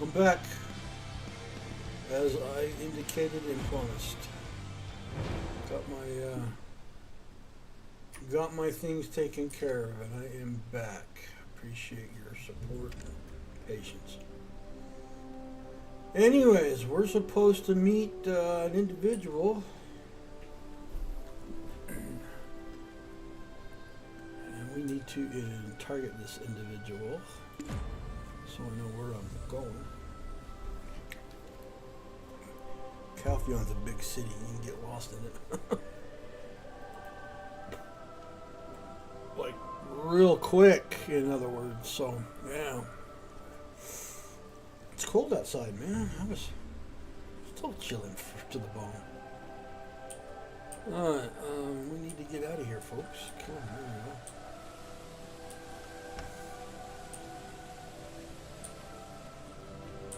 I'm back, as I indicated and promised. Got my things taken care of, and I am back. Appreciate your support and patience. Anyways, we're supposed to meet an individual, and we need to target this individual so I know where I'm going. Caltheon's a big city, you can get lost in it. Like, real quick, in other words, so, yeah. It's cold outside, man. I was still chilling to the bone. Alright, we need to get out of here, folks. Come on, there we go.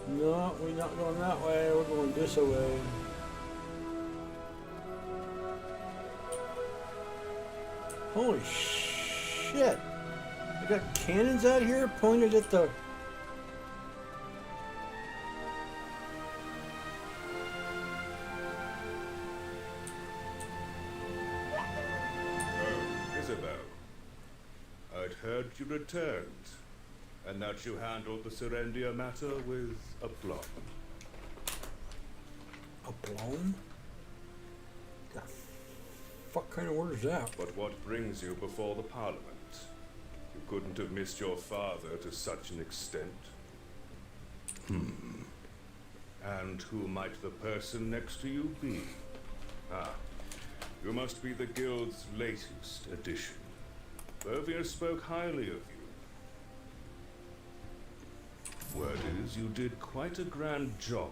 No, we're not going that way. We're going this way. Holy shit. They got cannons out here pointed at the... Oh, Isabel. I'd heard you returned, and that you handled the Serendia matter with aplomb. Aplomb? The fuck kind of word is that? But what brings you before the Parliament? You couldn't have missed your father to such an extent. And who might the person next to you be? Ah, you must be the Guild's latest addition. Rielious spoke highly of you. Word is, you did quite a grand job.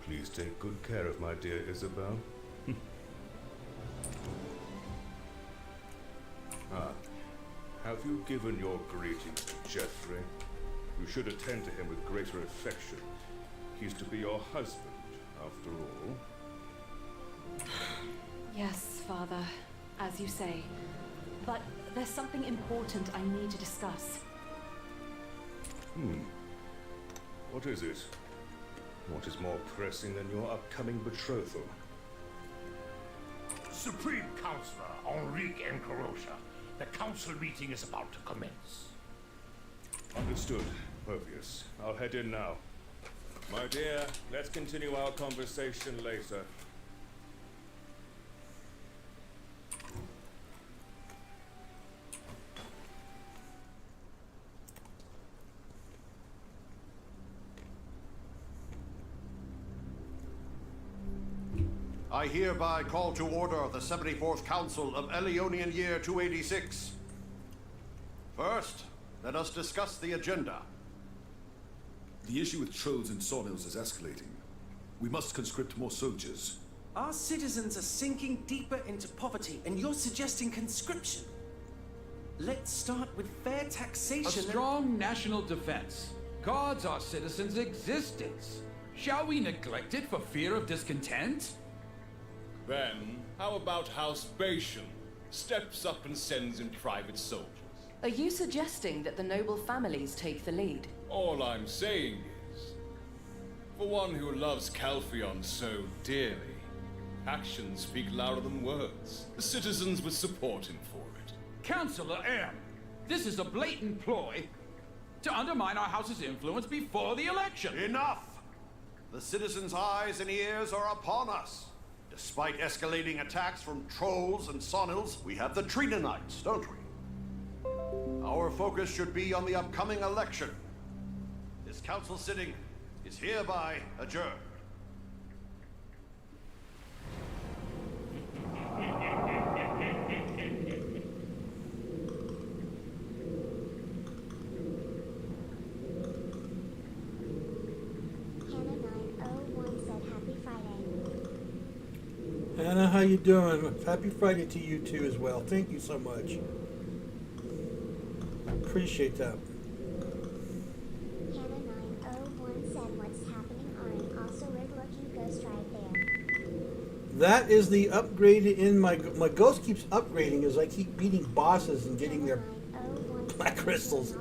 Please take good care of my dear Isabel. Have you given your greetings to Geoffrey? You should attend to him with greater affection. He's to be your husband, after all. Yes, Father, as you say. But there's something important I need to discuss. What is it? What is more pressing than your upcoming betrothal? Supreme Counselor Enrique Encarocha, the council meeting is about to commence. Understood, Rielious. I'll head in now. My dear, let's continue our conversation later. I hereby call to order the 74th Council of Elionian Year 286. First, let us discuss the agenda. The issue with trolls and sawmills is escalating. We must conscript more soldiers. Our citizens are sinking deeper into poverty, and you're suggesting conscription. Let's start with fair taxation. A strong national defense guards our citizens' existence. Shall we neglect it for fear of discontent? Then, how about House Bation steps up and sends in private soldiers? Are you suggesting that the noble families take the lead? All I'm saying is, for one who loves Calpheon so dearly, actions speak louder than words. The citizens would support him for it. Councillor M, this is a blatant ploy to undermine our house's influence before the election. Enough! The citizens' eyes and ears are upon us. Despite escalating attacks from trolls and sonils, we have the Trinanites, don't we? Our focus should be on the upcoming election. This council sitting is hereby adjourned. Hannah, how you doing? Happy Friday to you too as well. Thank you so much. Appreciate that. Hannah 901 said what's happening on also weird-looking ghost right there. That is the upgrade in my ghost keeps upgrading as I keep beating bosses and getting their black crystals.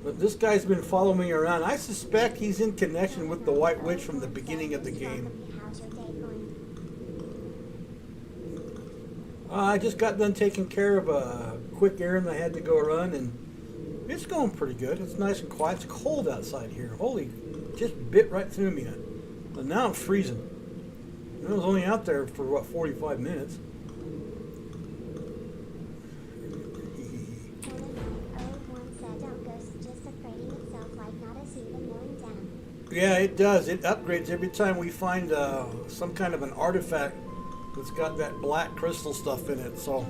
But this guy's been following me around. I suspect he's in connection with the White Witch from the beginning of the game. How's your day going? I just got done taking care of a quick errand I had to go run, and it's going pretty good. It's nice and quiet. It's cold outside here. Holy, just bit right through me. But now I'm freezing. I was only out there for, what, 45 minutes. Yeah, it does. It upgrades every time we find some kind of an artifact that's got that black crystal stuff in it. So.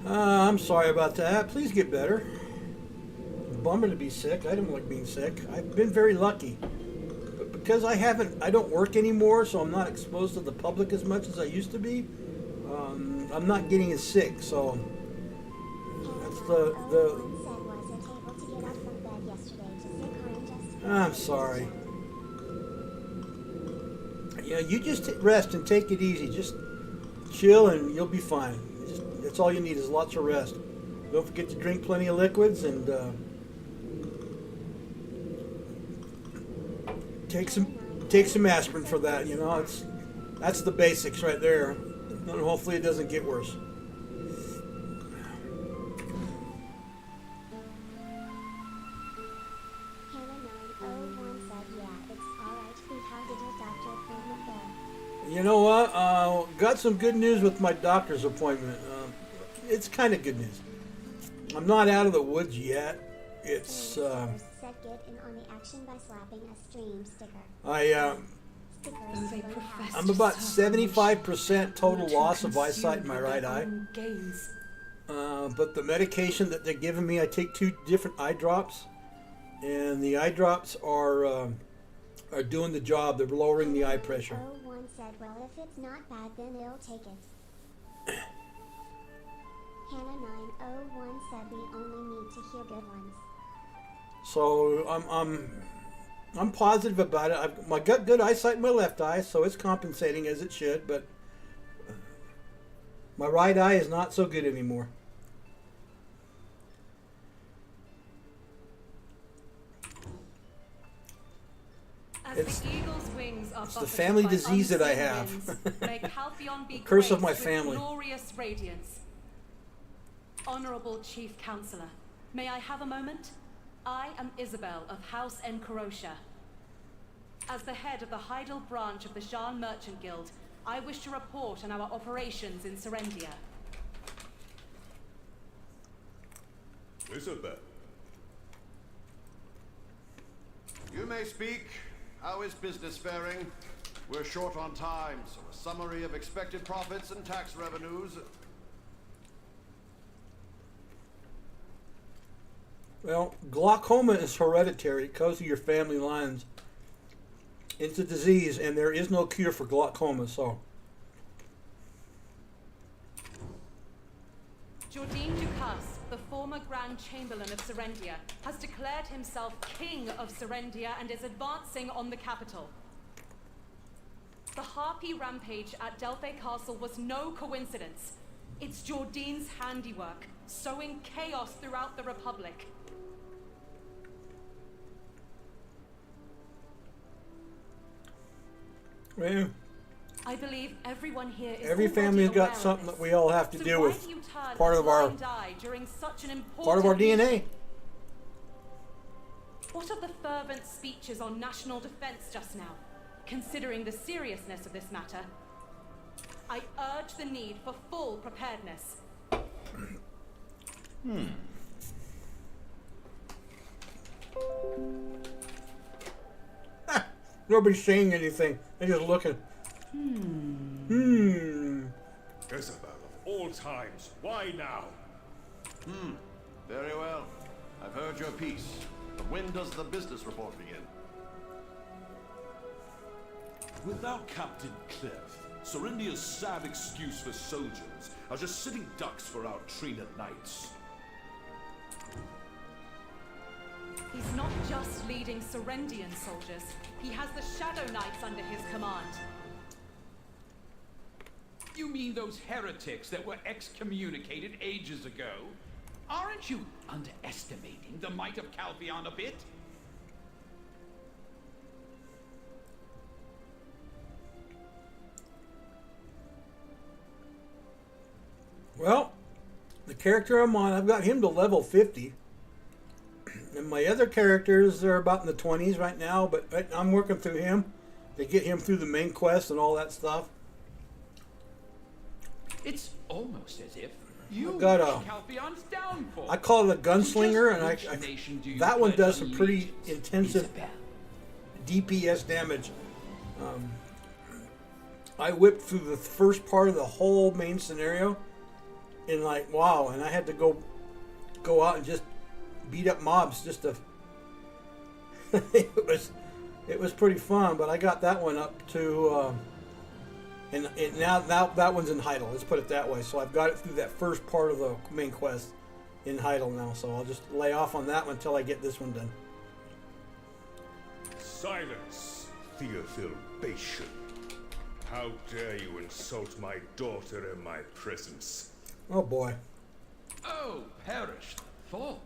I'm sorry about that. Please get better. Bummer to be sick. I don't like being sick. I've been very lucky, but because I don't work anymore, so I'm not exposed to the public as much as I used to be. I'm not getting as sick, so that's the. I'm sorry. Yeah, you just rest and take it easy. Just chill and you'll be fine. That's all you need is lots of rest. Don't forget to drink plenty of liquids and take some aspirin for that. You know, that's the basics right there. And hopefully it doesn't get worse. You know what? Got some good news with my doctor's appointment. It's kind of good news. I'm not out of the woods yet. It's I'm about 75% total loss of eyesight in my right eye. But the medication that they're giving me, I take 2 different eye drops, and the eye drops are doing the job. They're lowering the eye pressure. Said, well, if it's not bad, then it'll take it. Hannah 901 said we only need to hear good ones. So I'm positive about it. I got good eyesight in my left eye, so it's compensating as it should. But my right eye is not so good anymore. It's the family disease that I have. Curse of my family. Honorable Chief Counselor, may I have a moment? I am Isabel of House Encarosha. As the head of the Heidel branch of the Shan Merchant Guild, I wish to report on our operations in Serendia. Isabel. You may speak. How is business faring? We're short on time, so a summary of expected profits and tax revenues. Well, glaucoma is hereditary. It goes to your family lines. It's a disease, and there is no cure for glaucoma, so. Jourdain Ducasse, the former Grand Chamberlain of Serendia, has declared himself King of Serendia and is advancing on the capital. The Harpy rampage at Delphi Castle was no coincidence. It's Jourdain's handiwork, sowing chaos throughout the Republic. Well, I believe everyone here is every family's got something that we all have to deal with. Part of our DNA. What of the fervent speeches on national defense just now? Considering the seriousness of this matter, I urge the need for full preparedness. Nobody's saying anything. They're just looking. Isabel, of all times, why now? Very well. I've heard your piece. But when does the business report begin? Without Captain Cliff, Serendia's sad excuse for soldiers are just sitting ducks for our Trina knights. He's not just leading Serendian soldiers. He has the Shadow Knights under his command. You mean those heretics that were excommunicated ages ago? Aren't you underestimating the might of Calpheon a bit? Well, the character I'm on, I've got him to level 50. And my other characters are about in the 20s right now, but I'm working through him to get him through the main quest and all that stuff. It's almost as if you I've got wish Calpheon's downfall. I call it a gunslinger, and Which nation do you that one pledge does some pretty allegiance, intensive Isabel? DPS damage. I whipped through the first part of the whole main scenario, and like, wow, and I had to go out and just beat up mobs just to it was pretty fun. But I got that one up to and now that one's in Heidel, let's put it that way. So I've got it through that first part of the main quest in Heidel now, so I'll just lay off on that one until I get this one done. Silence, Theophil Bation. How dare you insult my daughter in my presence? Oh boy. Oh, perish the thought.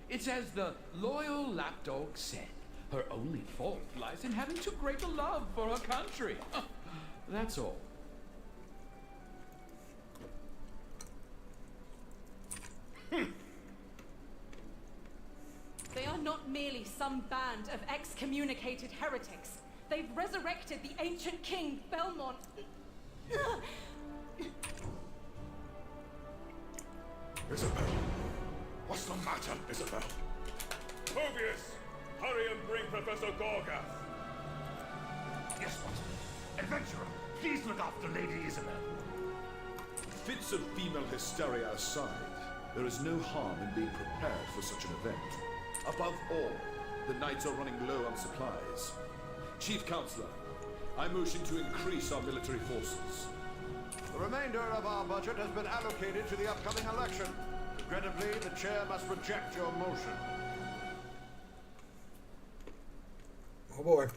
It's as the loyal lapdog said. Her only fault lies in having too great a love for her country. That's all. They are not merely some band of excommunicated heretics. They've resurrected the ancient king, Belmont. Isabel, what's the matter, Isabel? Mobius, hurry and bring Professor Gorgath. Yes, Watson. Adventurer, please look after Lady Isabel. Fits of female hysteria aside, there is no harm in being prepared for such an event. Above all, the knights are running low on supplies. Chief Counselor, I motion to increase our military forces. The remainder of our budget has been allocated to the upcoming election. Regrettably, the chair must reject your motion. Oh boy.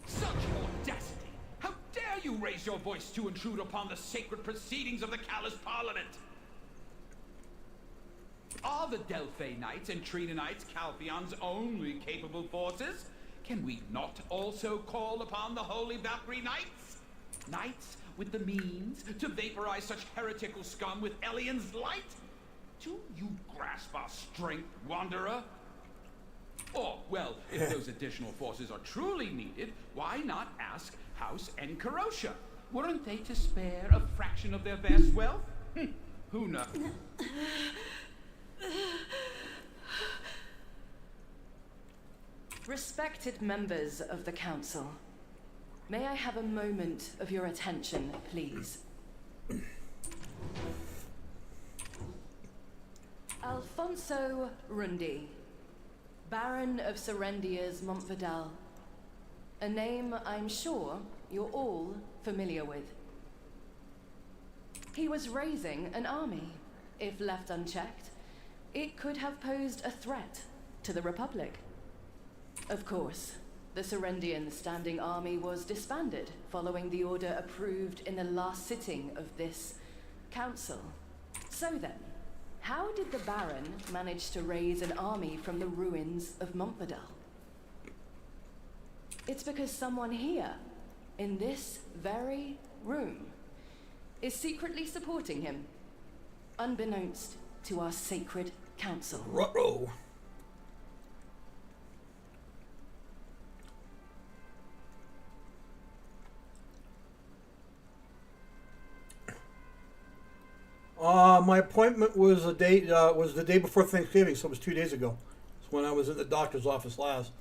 Such audacity! How dare you raise your voice to intrude upon the sacred proceedings of the callous Parliament? Are the Delphi Knights and Trina Knights Calpheon's only capable forces? Can we not also call upon the Holy Valkyrie Knights? Knights with the means to vaporize such heretical scum with Elian's light? Do you grasp our strength, Wanderer? Or, well, if those additional forces are truly needed, why not ask House and Karosha? Weren't they to spare a fraction of their vast wealth? Who knows? Respected members of the Council, may I have a moment of your attention, please? Alfonso Rundi, Baron of Serendia's Montvidal. A name I'm sure you're all familiar with. He was raising an army. If left unchecked, it could have posed a threat to the Republic. Of course, the Serendian standing army was disbanded following the order approved in the last sitting of this council. So then, how did the Baron manage to raise an army from the ruins of Montvidal? It's because someone here, in this very room, is secretly supporting him, unbeknownst to our sacred council. Ruh-roh. My appointment was the day before Thanksgiving, so it was 2 days ago. It's when I was at the doctor's office last,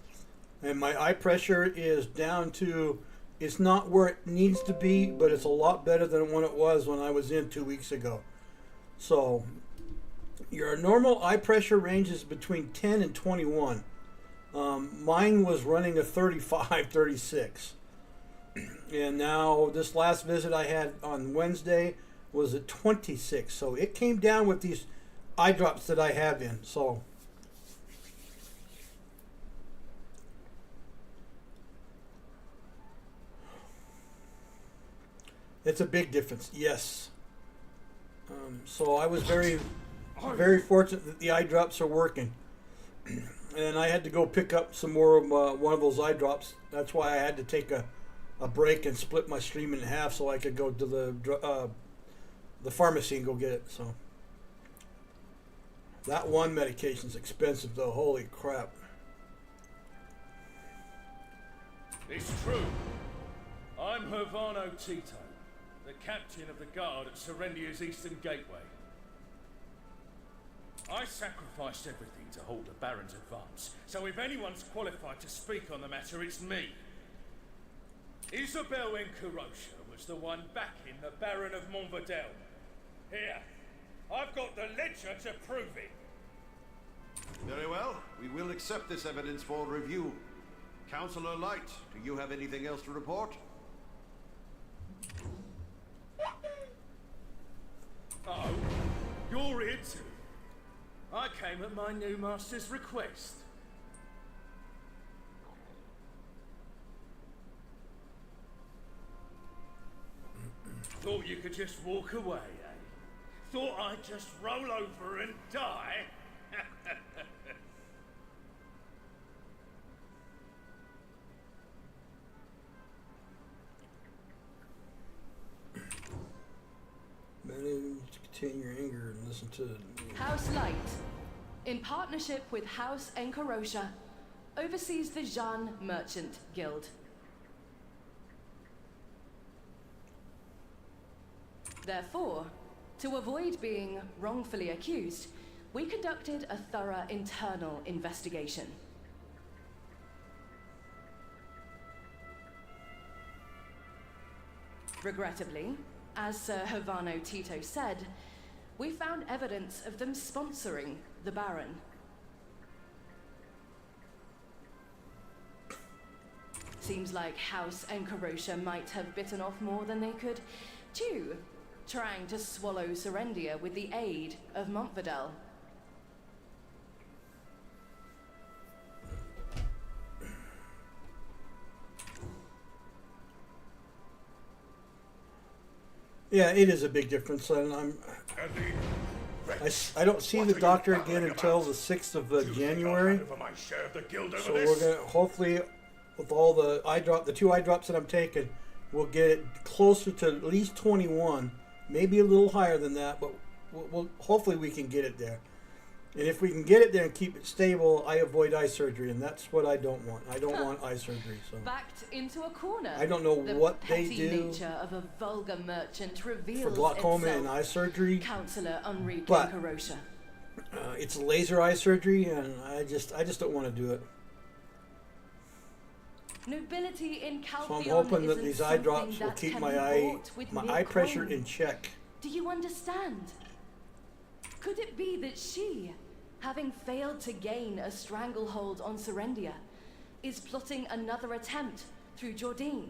and my eye pressure is down to, it's not where it needs to be, but it's a lot better than when it was when I was in 2 weeks ago. So your normal eye pressure range is between 10 and 21. Mine was running a 35, 36. And now this last visit I had on Wednesday was at 26. So it came down with these eye drops that I have in. So It's a big difference, yes. So I was very, very fortunate that the eye drops are working. And I had to go pick up some more of one of those eye drops. That's why I had to take a break and split my stream in half so I could go to the pharmacy and go get it. So that one medication's expensive though. Holy crap! It's true. I'm Hervano Tito, the captain of the guard at Serendia's Eastern Gateway. I sacrificed everything to hold the Baron's advance, so if anyone's qualified to speak on the matter, it's me. Isabel Encarosha was the one backing the Baron of Montvidel. Here, I've got the ledger to prove it. Very well. We will accept this evidence for review. Councillor Light, do you have anything else to report? Oh, you're here too. I came at my new master's request. Thought you could just walk away, eh? Thought I'd just roll over and die? Manage to contain your anger and listen to House Light, in partnership with House Encarosha, oversees the Jeanne Merchant Guild. Therefore, to avoid being wrongfully accused, we conducted a thorough internal investigation. Regrettably, as Sir Hervano Tito said, we found evidence of them sponsoring the Baron. Seems like House Encarosha might have bitten off more than they could chew, trying to swallow Serendia with the aid of Montvidel. Yeah, it is a big difference, and I don't see the doctor again until the 6th of January. So we're gonna hopefully, with all the 2 eye drops that I'm taking, we'll get it closer to at least 21, maybe a little higher than that, but we'll hopefully we can get it there. And if we can get it there and keep it stable, I avoid eye surgery, and that's what I don't want. I don't want eye surgery. So Backed into a corner. I don't know what they do. The petty nature of a vulgar merchant reveals for glaucoma itself. and eye surgery. Councillor Enrique But Encarosha. It's laser eye surgery, and I just don't want to do it. Nobility in Calpheon So I'm hoping that isn't these eye drops something will that keep can my be eye bought with my mere eye pressure coin. in check. Do you understand? Could it be that she, having failed to gain a stranglehold on Serendia, is plotting another attempt through Jordine?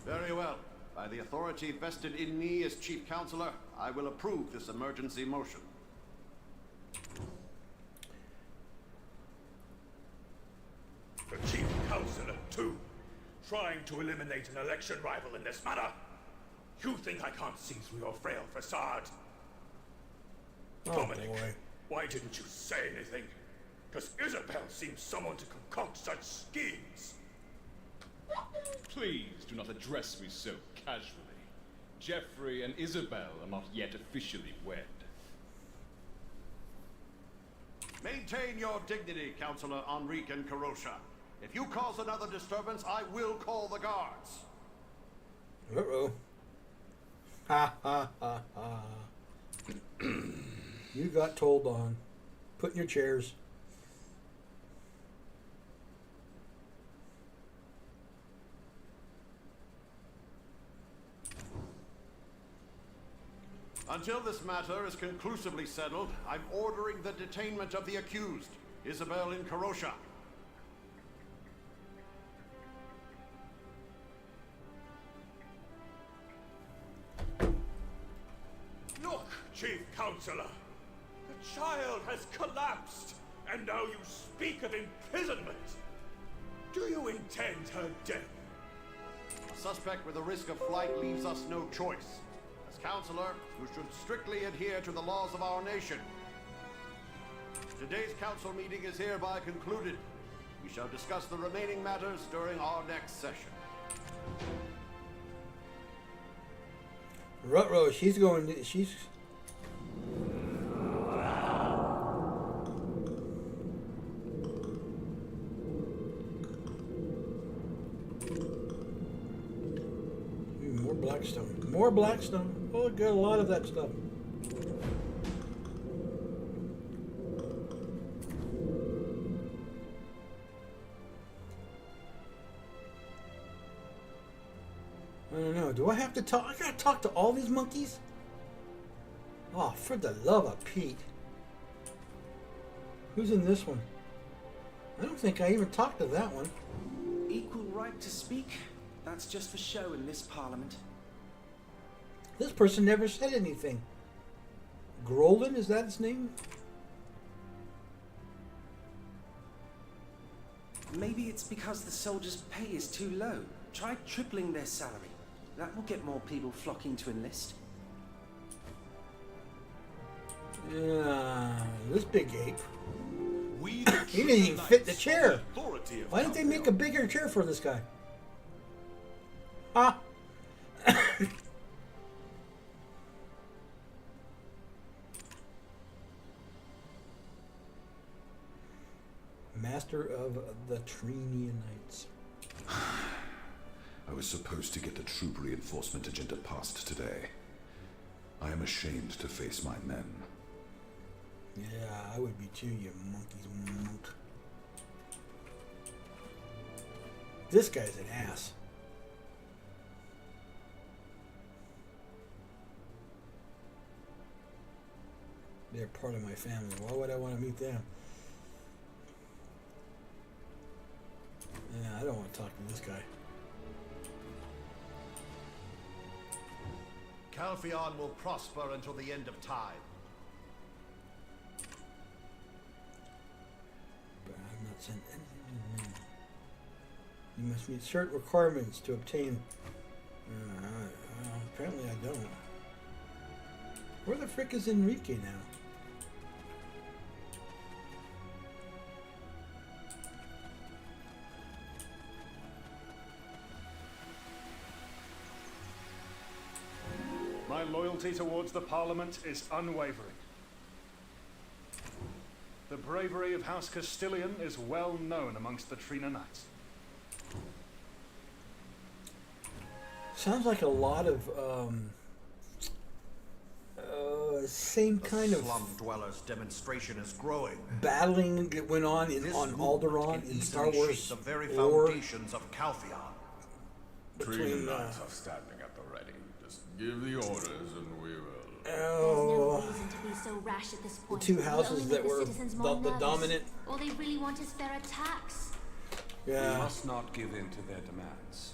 Very well. By the authority vested in me as Chief Counselor, I will approve this emergency motion. The Chief Counselor, too, trying to eliminate an election rival in this manner. You think I can't see through your frail facade? Oh, Dominic, boy. why didn't you say anything? Does Isabel seem someone to concoct such schemes? Please do not address me so casually. Geoffrey and Isabel are not yet officially wed. Maintain your dignity, Councillor Enrique Encarosha. If you cause another disturbance, I will call the guards. Uh-oh. Ha ha ha ha. You got told on. Put in your chairs. Until this matter is conclusively settled, I'm ordering the detainment of the accused, Isabel Encarosha. Look, Chief Counselor. The child has collapsed, and now you speak of imprisonment. Do you intend her death? suspect with a risk of flight leaves us no choice. As Counselor, you should strictly adhere to the laws of our nation. Today's council meeting is hereby concluded. We shall discuss the remaining matters during our next session. Ruh-roh, she's going. She's. More Blackstone. More Blackstone. Oh, got a lot of that stuff. I don't know. Do I have to talk? I gotta talk to all these monkeys? Oh, for the love of Pete. Who's in this one? I don't think I even talked to that one. Equal right to speak? That's just for show in this parliament. This person never said anything. Grolden, is that his name? Maybe it's because the soldiers' pay is too low. Try tripling their salary. That will get more people flocking to enlist. Yeah, this big ape. We He didn't even fit the chair. authority of Why didn't they make a bigger chair for this guy? Huh? Master of the Trinianites. I was supposed to get the troop reinforcement agenda passed today. I am ashamed to face my men. Yeah, I would be too, you monkey's monk. This guy's an ass. They're part of my family. Why would I want to meet them? Yeah, I don't want to talk to this guy. Calpheon will prosper until the end of time. But I'm not sent anything. You must meet certain requirements to obtain. Apparently I don't. Where the frick is Enrique now? My loyalty towards the Parliament is unwavering. The bravery of House Castilian is well known amongst the Trina Knights. Sounds like a lot of same kind of slum dwellers demonstration is growing. battling that went on on Alderaan in Star Wars the very lore foundations of Calpheon. between are standing at the ready. Just give the orders and we will. There's no reason to be so rash at this the point. two It'll houses only that make the were citizens more the nervous. dominant. All they really want is fair attacks. We Yeah, must not give in to their demands.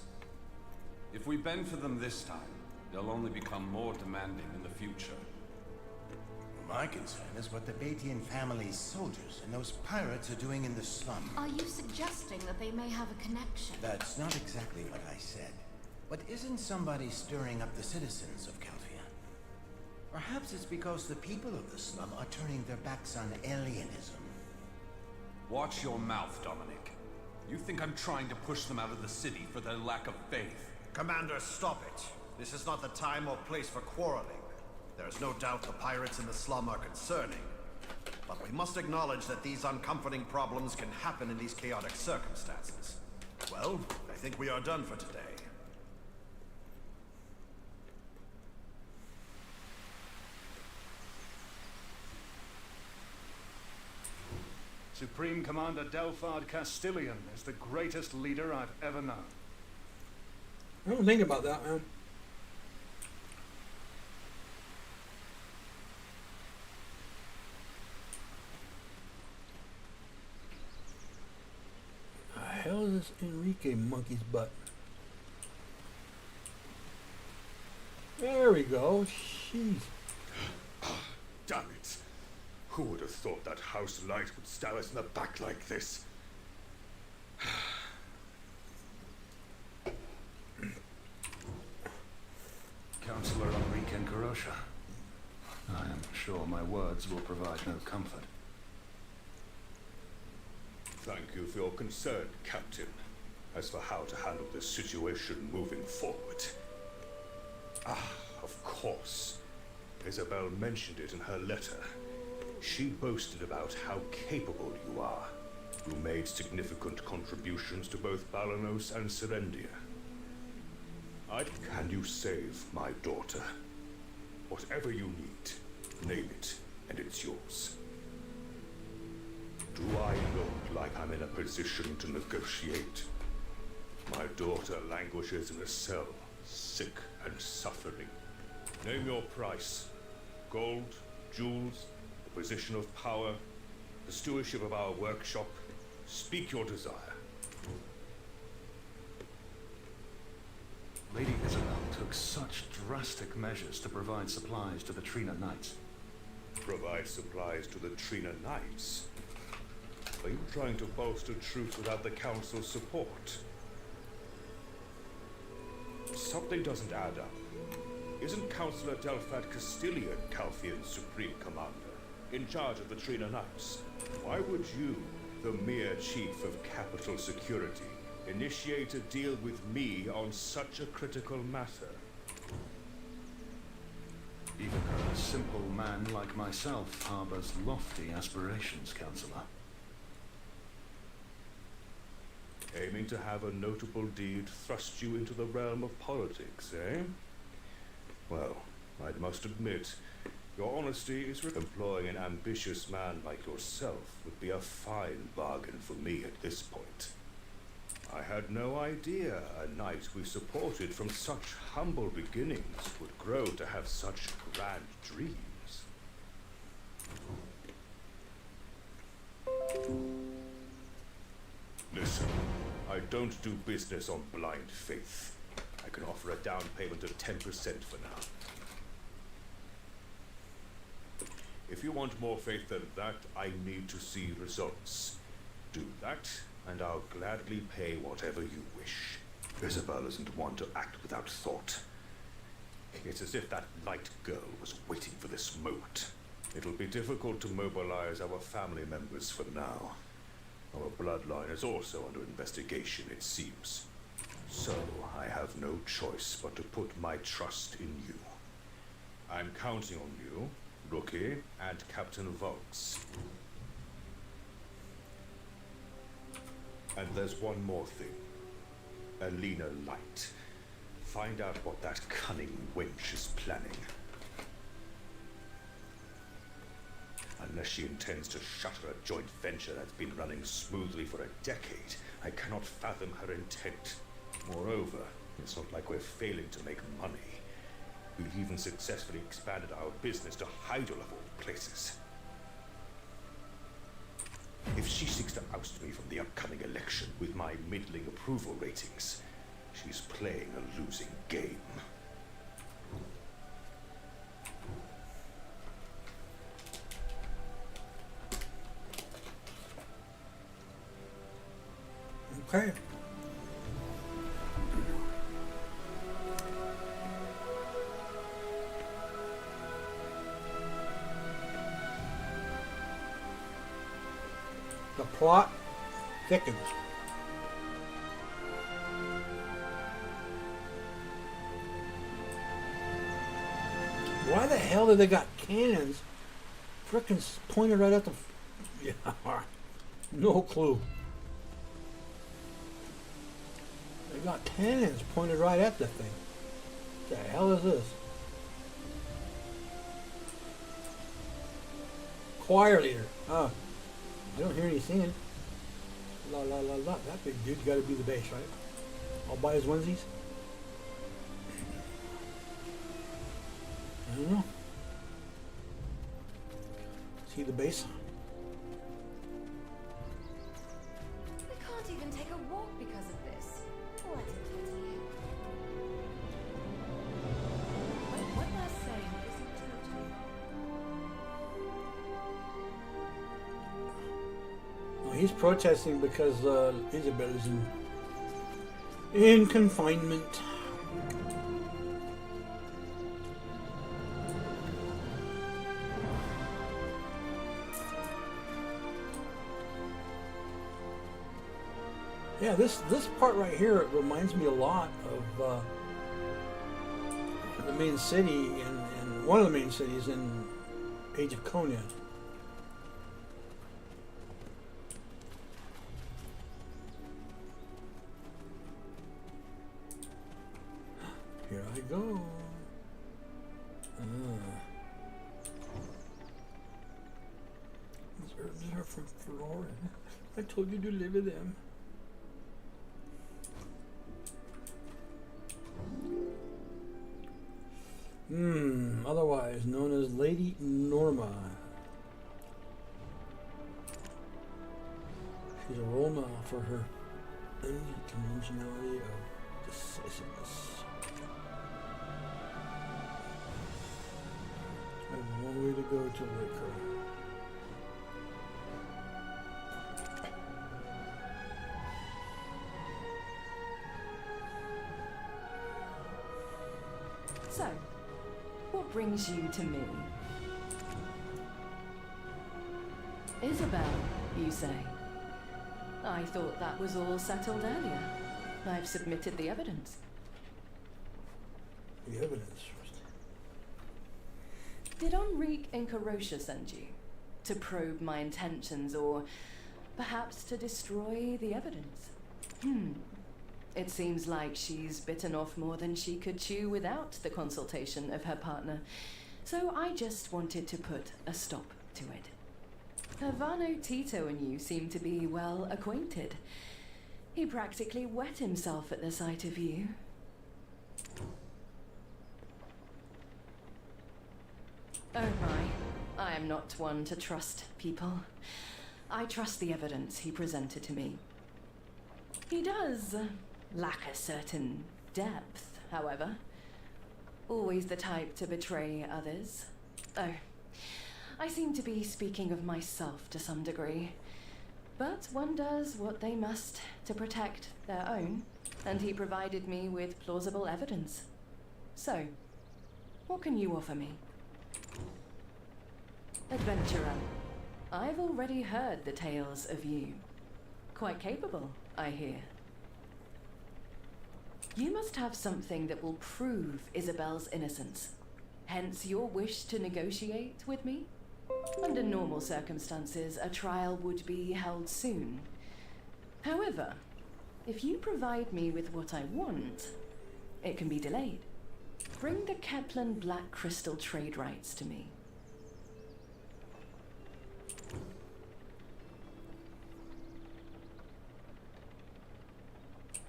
If we bend for them this time, they'll only become more demanding in the future. My concern is what the Batian family's soldiers and those pirates are doing in the slum. Are you suggesting that they may have a connection? That's not exactly what I said. But isn't somebody stirring up the citizens of Calpheon? Perhaps it's because the people of the slum are turning their backs on alienism. Watch your mouth, Dominic. You think I'm trying to push them out of the city for their lack of faith? Commander, stop it. This is not the time or place for quarreling. There is no doubt the pirates in the slum are concerning. But we must acknowledge that these uncomforting problems can happen in these chaotic circumstances. Well, I think we are done for today. Supreme Commander Delphard Castilian is the greatest leader I've ever known. I don't think about that, man. The hell is this Enrique monkey's butt? There we go. Jeez. Damn it! Who would have thought that House Light would stab us in the back like this? Counselor Enrique Carosha. I am sure my words will provide no comfort. Thank you for your concern, Captain. As for how to handle this situation moving forward. Ah, of course. Isabel mentioned it in her letter. She boasted about how capable you are. You made significant contributions to both Balanos and Serendia. Can you save my daughter? Whatever you need, name it, and it's yours. Do I look like I'm in a position to negotiate? My daughter languishes in a cell, sick and suffering. Name your price. Gold, jewels, a position of power, the stewardship of our workshop. Speak your desire. Lady Isabel took such drastic measures to provide supplies to the Trina Knights. Provide supplies to the Trina Knights? Are you trying to bolster troops without the Council's support? Something doesn't add up. Isn't Councillor Delphad Castilian Calphian's Supreme Commander, in charge of the Trina Knights? Why would you, the mere Chief of Capital Security, initiate a deal with me on such a critical matter? Even a simple man like myself harbors lofty aspirations, Counselor. Aiming to have a notable deed thrust you into the realm of politics, eh? Well, I must admit, your honesty is employing an ambitious man like yourself would be a fine bargain for me at this point. I had no idea a knight we supported from such humble beginnings would grow to have such grand dreams. Listen, I don't do business on blind faith. I can offer a down payment of 10% for now. If you want more faith than that, I need to see results. Do that, and I'll gladly pay whatever you wish. Isabel isn't one to act without thought. It's as if that light girl was waiting for this moment. It'll be difficult to mobilize our family members for now. Our bloodline is also under investigation, it seems. So, I have no choice but to put my trust in you. I'm counting on you, Rookie, and Captain Volks. And there's one more thing. Alina Light. Find out what that cunning wench is planning. Unless she intends to shutter a joint venture that's been running smoothly for a decade, I cannot fathom her intent. Moreover, it's not like we're failing to make money. We've even successfully expanded our business to Hydel of all places. If she seeks to oust me from the upcoming election with my middling approval ratings, she's playing a losing game. Okay. The plot thickens. Why the hell do they got cannons frickin' pointed right at the... Yeah, no clue. They got cannons pointed right at the thing. What the hell is this? Choir leader. Ah, I don't hear any singing. La la la la. That big dude's got to be the bass, right? I'll buy his onesies. I don't know. Is he the bass? We can't even take a walk because of this. What a pity. What they're saying isn't true. No, he's protesting because Isabel is in confinement. Yeah, this part right here, it reminds me a lot of the main city in one of the main cities in Age of Konya. Here I go. These herbs are from Florida. I told you to live with them. Otherwise known as Lady Norma. She's a role model for her unconventionality of decisiveness. I have one way to go to wake her. So, what brings you to me? Isabel, you say? I thought that was all settled earlier. I've submitted the evidence. The evidence? Did Enrique Incarosha send you? To probe my intentions, or perhaps to destroy the evidence? It seems like she's bitten off more than she could chew without the consultation of her partner. So I just wanted to put a stop to it. Havano Tito and you seem to be well acquainted. He practically wet himself at the sight of you. Oh my, I am not one to trust people. I trust the evidence he presented to me. He does lack a certain depth, however. Always the type to betray others. Oh, I seem to be speaking of myself to some degree. But one does what they must to protect their own, and he provided me with plausible evidence. So, what can you offer me? Adventurer, I've already heard the tales of you. Quite capable, I hear. You must have something that will prove Isabel's innocence. Hence your wish to negotiate with me? Under normal circumstances, a trial would be held soon. However, if you provide me with what I want, it can be delayed. Bring the Kepler Black Crystal trade rights to me.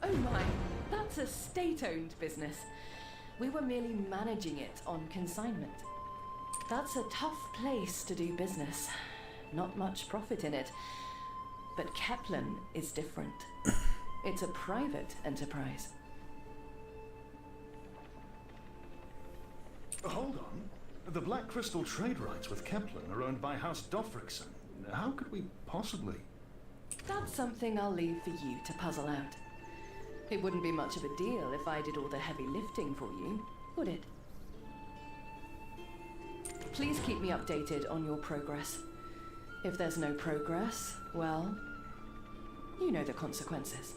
Oh my, that's a state-owned business. We were merely managing it on consignment. That's a tough place to do business. Not much profit in it. But Kepler is different. It's a private enterprise. Hold on. The Black Crystal trade rights with Kepler are owned by House Dofrickson. How could we possibly... That's something I'll leave for you to puzzle out. It wouldn't be much of a deal if I did all the heavy lifting for you, would it? Please keep me updated on your progress. If there's no progress, well, you know the consequences.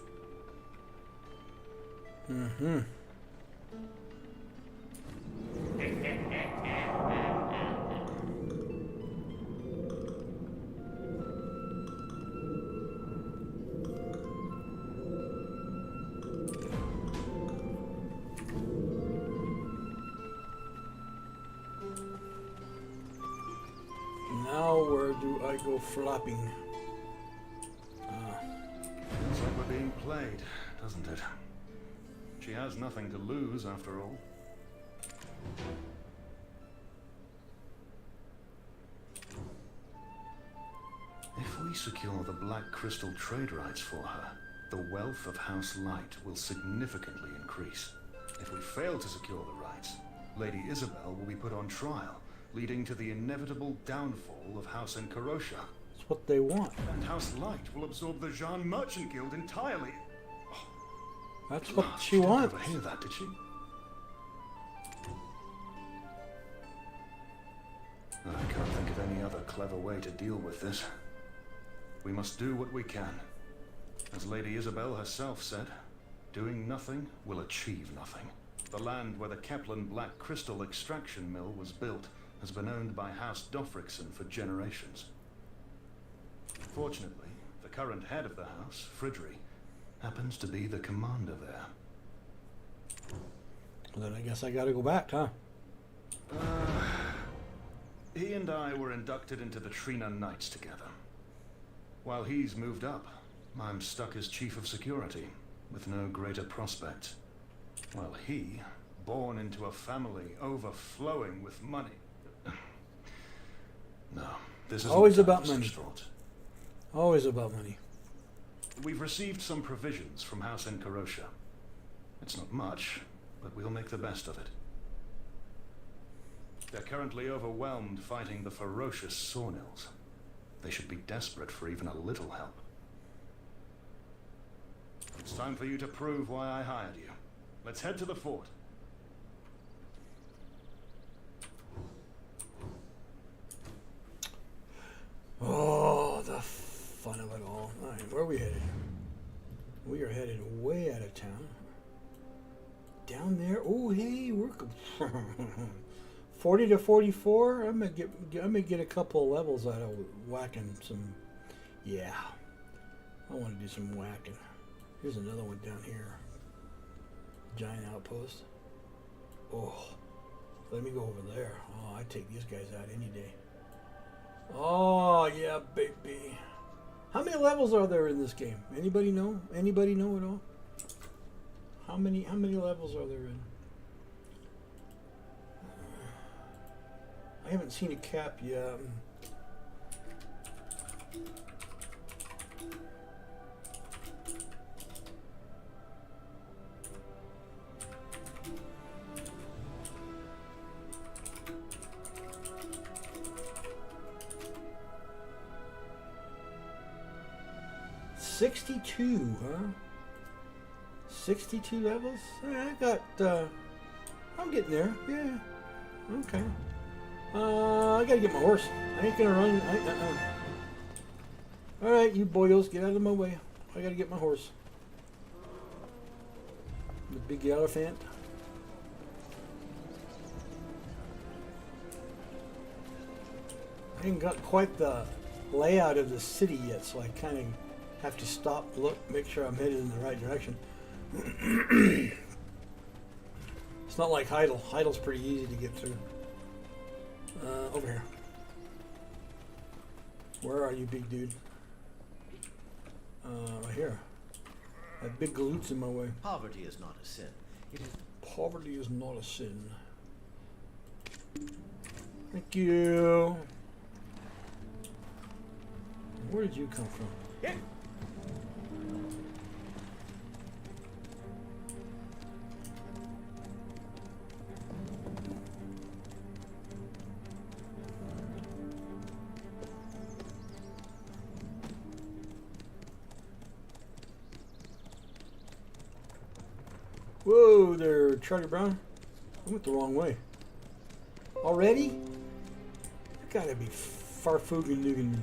Now where do I go flopping? Feels like we're being played, doesn't it? She has nothing to lose, after all. If we secure the Black Crystal trade rights for her, the wealth of House Light will significantly increase. If we fail to secure the rights, Lady Isabel will be put on trial, leading to the inevitable downfall of House Incarosha. That's what they want. And House Light will absorb the Jean Merchant Guild entirely. That's what she wants. She didn't overhear that, did she? I can't think of any other clever way to deal with this. We must do what we can. As Lady Isabel herself said, doing nothing will achieve nothing. The land where the Kepler Black Crystal extraction mill was built has been owned by House Dofrickson for generations. Fortunately, the current head of the house, Fridry, happens to be the commander there. Well, then I guess I gotta go back, huh? He and I were inducted into the Trina Knights together. While he's moved up, I'm stuck as chief of security, with no greater prospect. While he, born into a family overflowing with money... No, this is always about money. Always about money. We've received some provisions from House Encarosha. It's not much, but we'll make the best of it. They're currently overwhelmed fighting the ferocious Sawnills. They should be desperate for even a little help. It's time for you to prove why I hired you. Let's head to the fort. Oh, the fun of it all. All right, where are we headed? We are headed way out of town. Down there. Oh, hey, we're 40 to 44. I'm gonna get a couple of levels out of whacking some. Yeah, I want to do some whacking. Here's another one down here. Giant outpost. Oh, let me go over there. Oh, I'd take these guys out any day. Oh, yeah, baby. How many levels are there in this game? Anybody know? Anybody know at all? How many levels are there in? I haven't seen a cap yet. 62, huh? 62 levels? I got, I'm getting there. Yeah. Okay. I gotta get my horse. I ain't gonna run. Alright, you boyos, get out of my way. I gotta get my horse. The big elephant. I ain't got quite the layout of the city yet, so I kind of have to stop, look, make sure I'm headed in the right direction. It's not like Heidel. Heidel's pretty easy to get through. Over here. Where are you, big dude? Right here. I have big galoots in my way. Poverty is not a sin. It is... Poverty is not a sin. Thank you. Where did you come from? Yeah. Whoa there, Charlie Brown. I went the wrong way. Already? You gotta be farfoogan-noogan.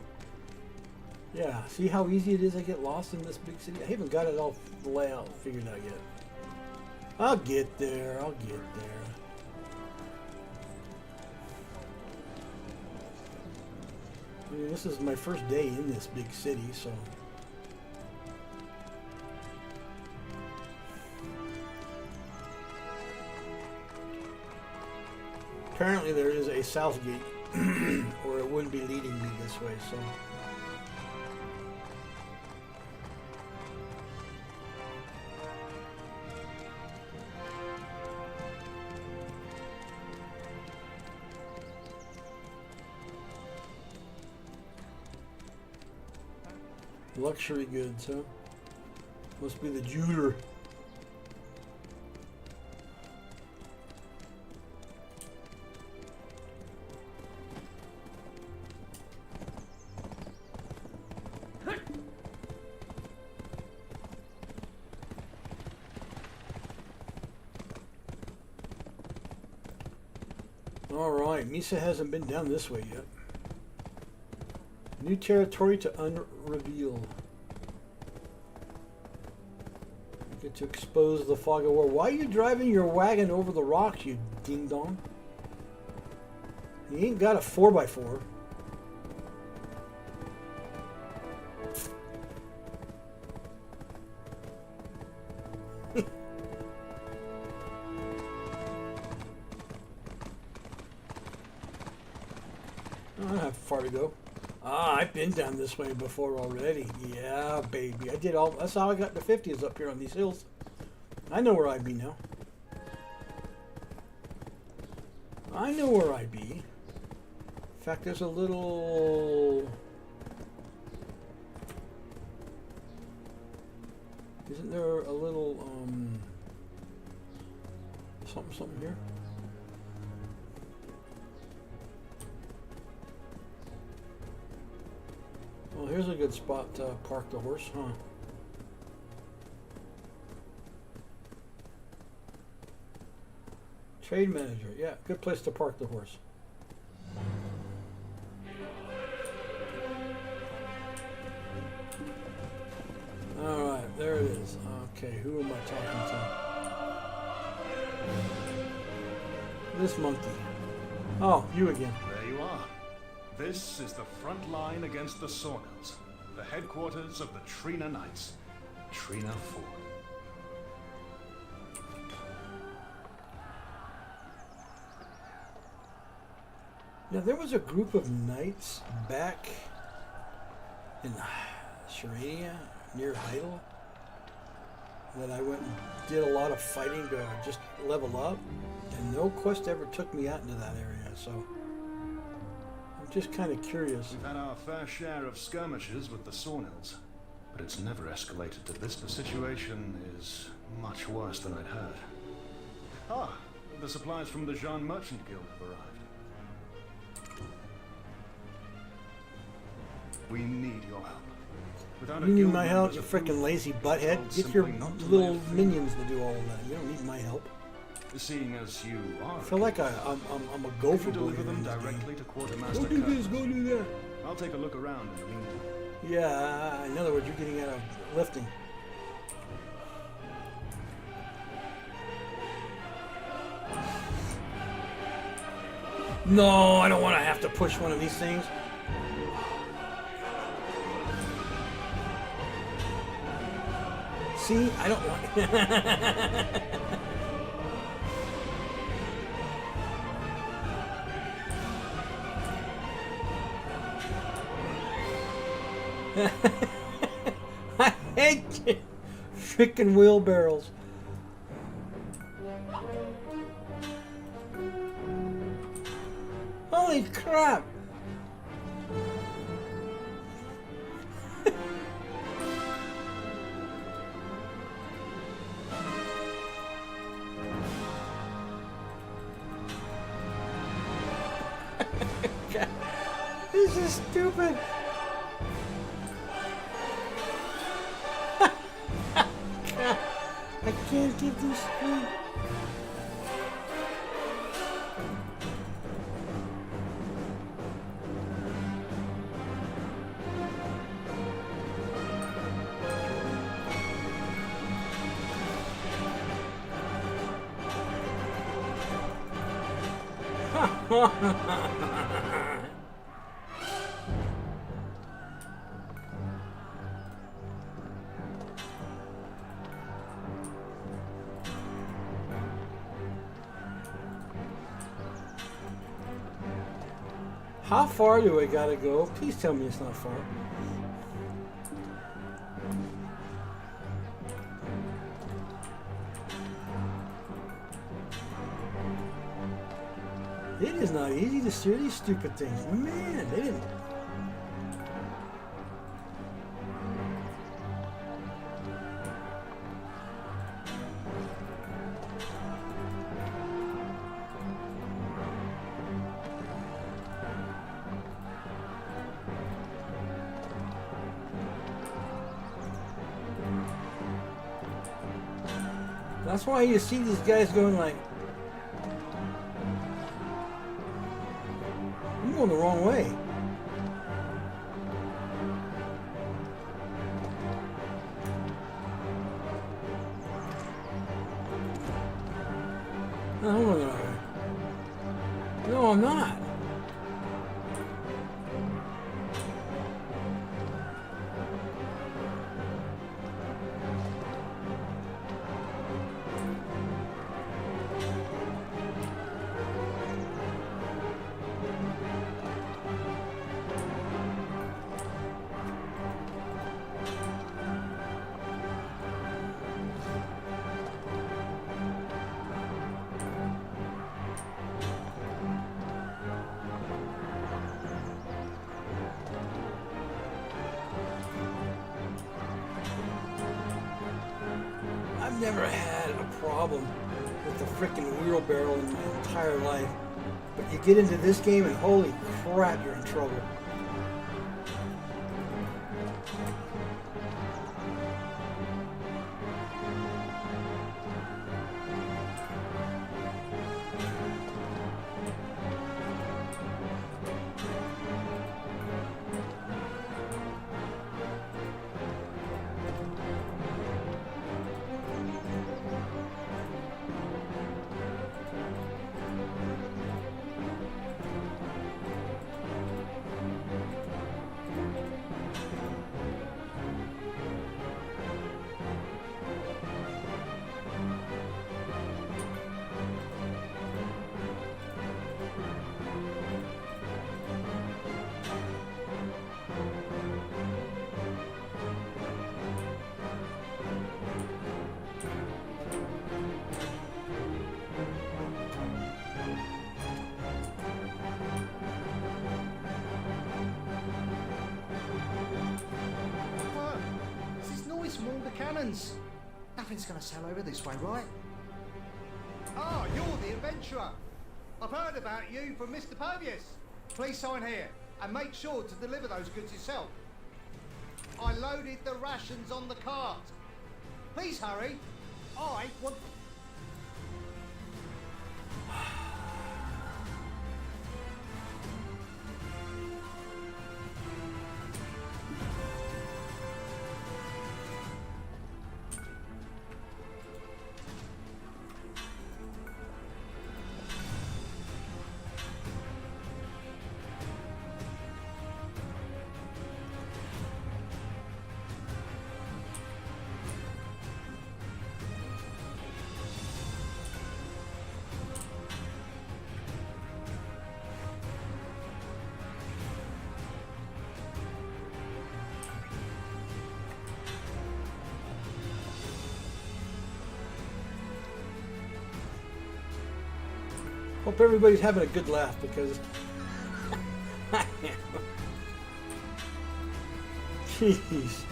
Yeah, see how easy it is I get lost in this big city? I haven't got it all the layout figured out yet. I'll get there, I'll get there. I mean, this is my first day in this big city, so... Apparently there is a south gate, or it wouldn't be leading me this way, so... Luxury goods, huh? Must be the jeweler. Alright, Misa hasn't been down this way yet. New territory to unreveal. To expose the fog of war. Why are you driving your wagon over the rocks, you ding-dong? You ain't got a 4x4. I don't have far to go. Ah, I've been down this way before already. Yeah, baby. I did all. That's how I got to 50s up here on these hills. I know where I be now. I know where I be. In fact, there's a little. Isn't there a little something here? Well, here's a good spot to park the horse, huh? Trade manager, yeah, good place to park the horse. Alright, there it is. Okay, who am I talking to? This monkey. Oh, you again. There you are. This is the front line against the Sornels, the headquarters of the Trina Knights. Trina Ford. Now, there was a group of knights back in Serenia, near Heidel, that I went and did a lot of fighting to just level up, and no quest ever took me out into that area, so I'm just kind of curious. We've had our fair share of skirmishes with the Sornels, but it's never escalated to this. The situation is much worse than I'd heard. Ah, the supplies from the Jean Merchant Guild have arrived. We need your help. Without You need my help, you freaking lazy butthead. Get your little minions to do all of that. You don't need my help. Seeing as you are, I feel like I'm a gopher boy. Deliver them directly to Quartermaster. Go do this, go do that. I'll take a look around in the meantime. Yeah, in other words, you're getting out of lifting. No, I don't want to have to push one of these things. See, I don't want. I hate you. Freaking wheelbarrows. Holy crap. This is stupid. I can't get this straight. How far do I gotta go? Please tell me it's not far. It is not easy to steer these stupid things. Man, they didn't. That's why you see these guys going like, I'm going the wrong way. No, I'm not. I've never had a problem with the frickin' wheelbarrow in my entire life. But you get into this game and holy crap, you're in trouble. From all the cannons. Nothing's going to sail over this way, right? Ah, you're the adventurer. I've heard about you from Mr. Purvius. Please sign here and make sure to deliver those goods yourself. I loaded the rations on the cart. Please hurry. I want... Hope everybody's having a good laugh because I am. Jeez.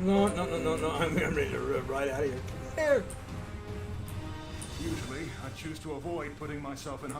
No, I'm ready to ride out of here. There. Usually, I choose to avoid putting myself in...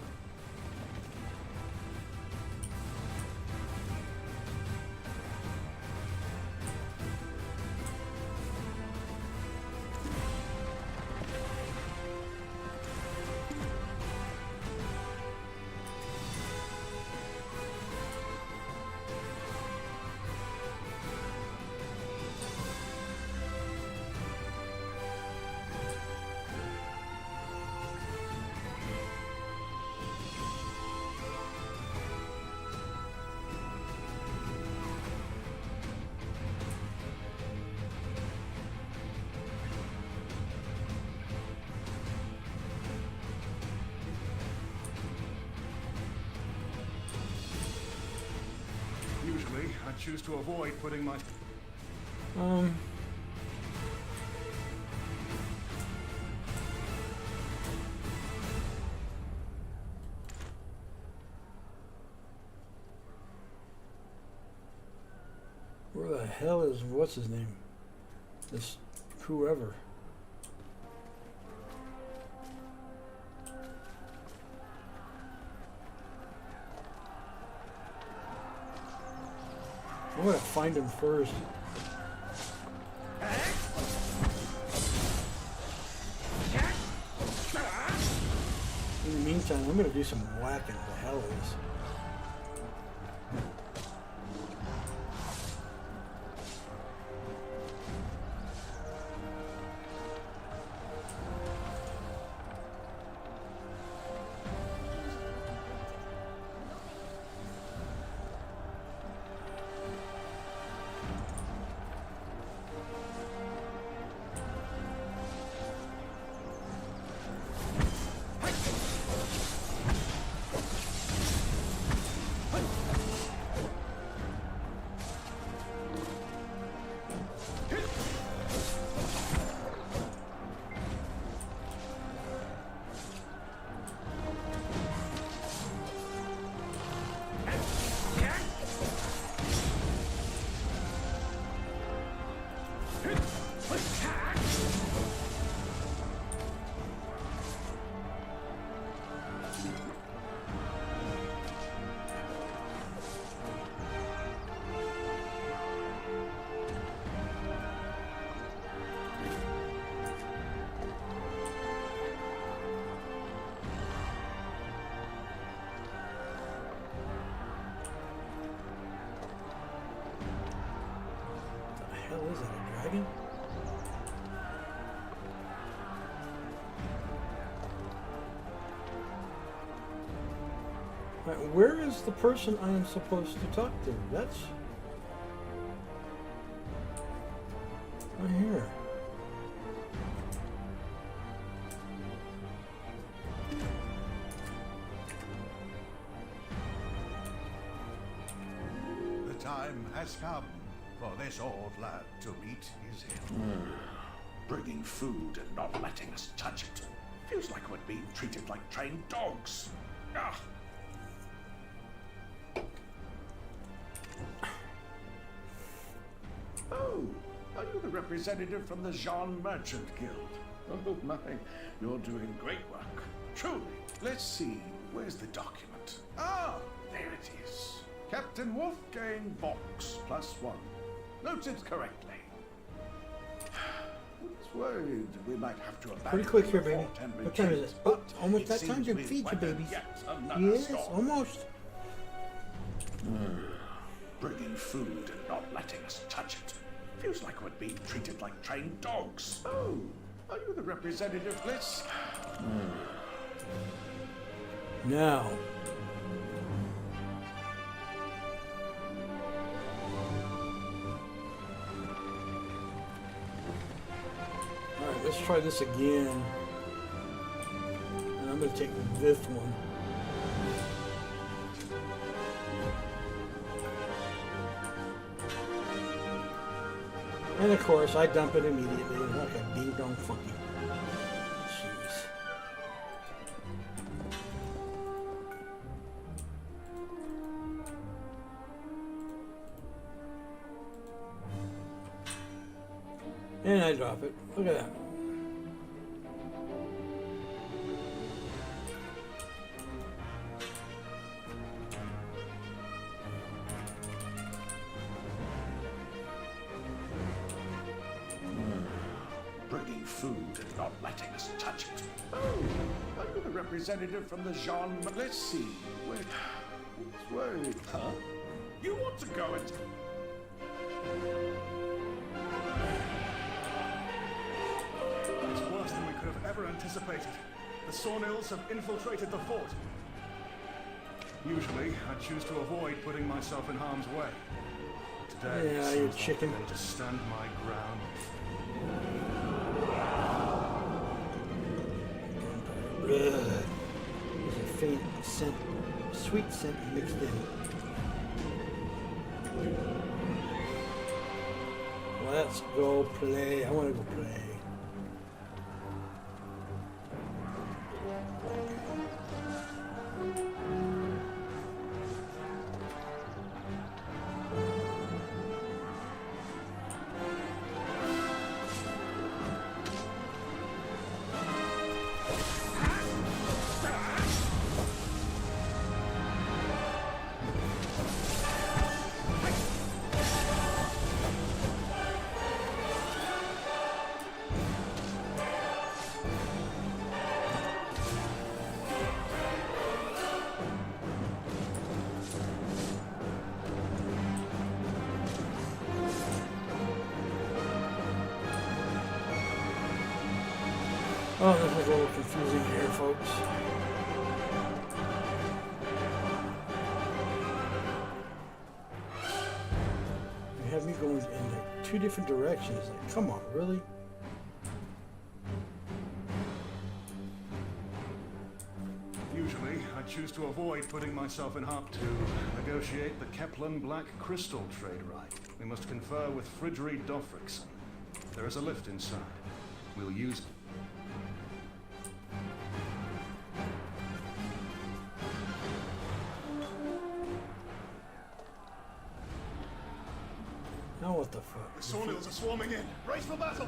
Usually, I choose to avoid putting my... Where the hell is... what's his name? This... whoever. I'm gonna find him first. In the meantime, I'm gonna do some whacking the Hellies. Is that a dragon? Right, where is the person I am supposed to talk to? That's right here. The time has come for this old lad to meet his end. Bringing food and not letting us touch it. Feels like we're being treated like trained dogs. Ah. Oh, are you the representative from the Jean Merchant Guild? Oh my, you're doing great work. Truly. Let's see, where's the document? Ah, there it is. Captain Wolfgang Vox, +1. Noted correctly. Was worried we might have to abandon Pretty quick here, the baby. fort and What time is retreat, it? Oh, but almost it that time seems to we've feed you, weathered babies. yet another Yes, storm. almost. Bringing food and not letting us touch it. Feels like we're being treated like trained dogs. Oh, are you the representative? Let's... Now. Alright, let's try this again. And I'm going to take this one. And of course, I dump it immediately like a ding dong funky. Jeez. And I drop it. Look at that. Bringing food and not letting us touch it. Oh, are you the representative from the Jean... Let's see. Wait. Wait. Huh? You want to go and... It's worse than we could have ever anticipated. The Sawnills have infiltrated the fort. Usually, I choose to avoid putting myself in harm's way. Today, Yeah, it you seems chicken. like I'm going to stand my ground. Ugh. There's a faint scent, sweet scent mixed in. Let's go play. I want to go play. Oh, this is a little confusing here, folks. They have me going in like 2 different directions. Like, come on, really? Usually, I choose to avoid putting myself in harm to negotiate the Kepler Black Crystal trade right. We must confer with Fridri Dofriksson. There is a lift inside. We'll use it. Now what the fuck? The Sawnils are swarming in. Brace for battle!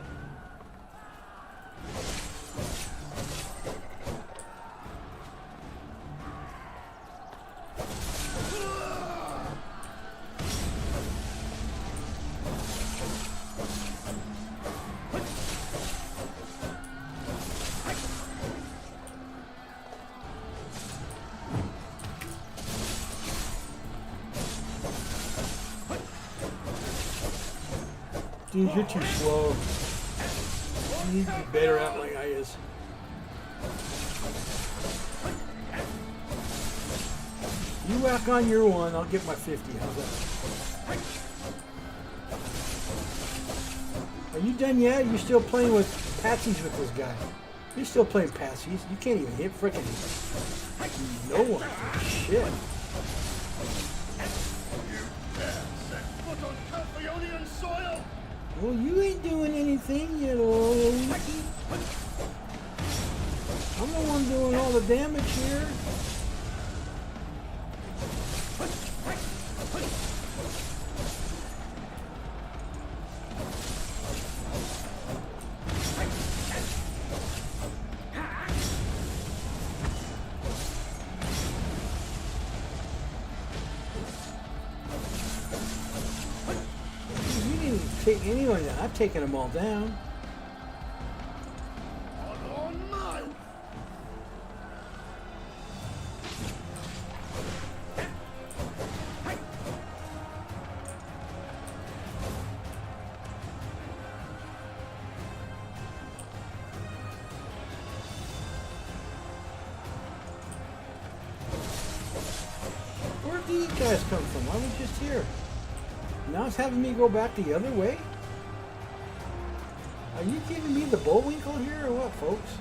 Dude, you're too slow. You need to be better out like I is. You whack on your one, I'll get my 50. How's that? Are you done yet? You're still playing with patsies with this guy. You're still playing patsies. You can't even hit frickin' no one. Shit. Foot on Calphionian soil! Well, you ain't doing anything, you know. I'm the one doing all the damage here. Take anyone down. I've taken them all down. Where'd these guys come from? I was just here. Now it's having me go back the other way? Are you giving me the Bullwinkle here or what, folks?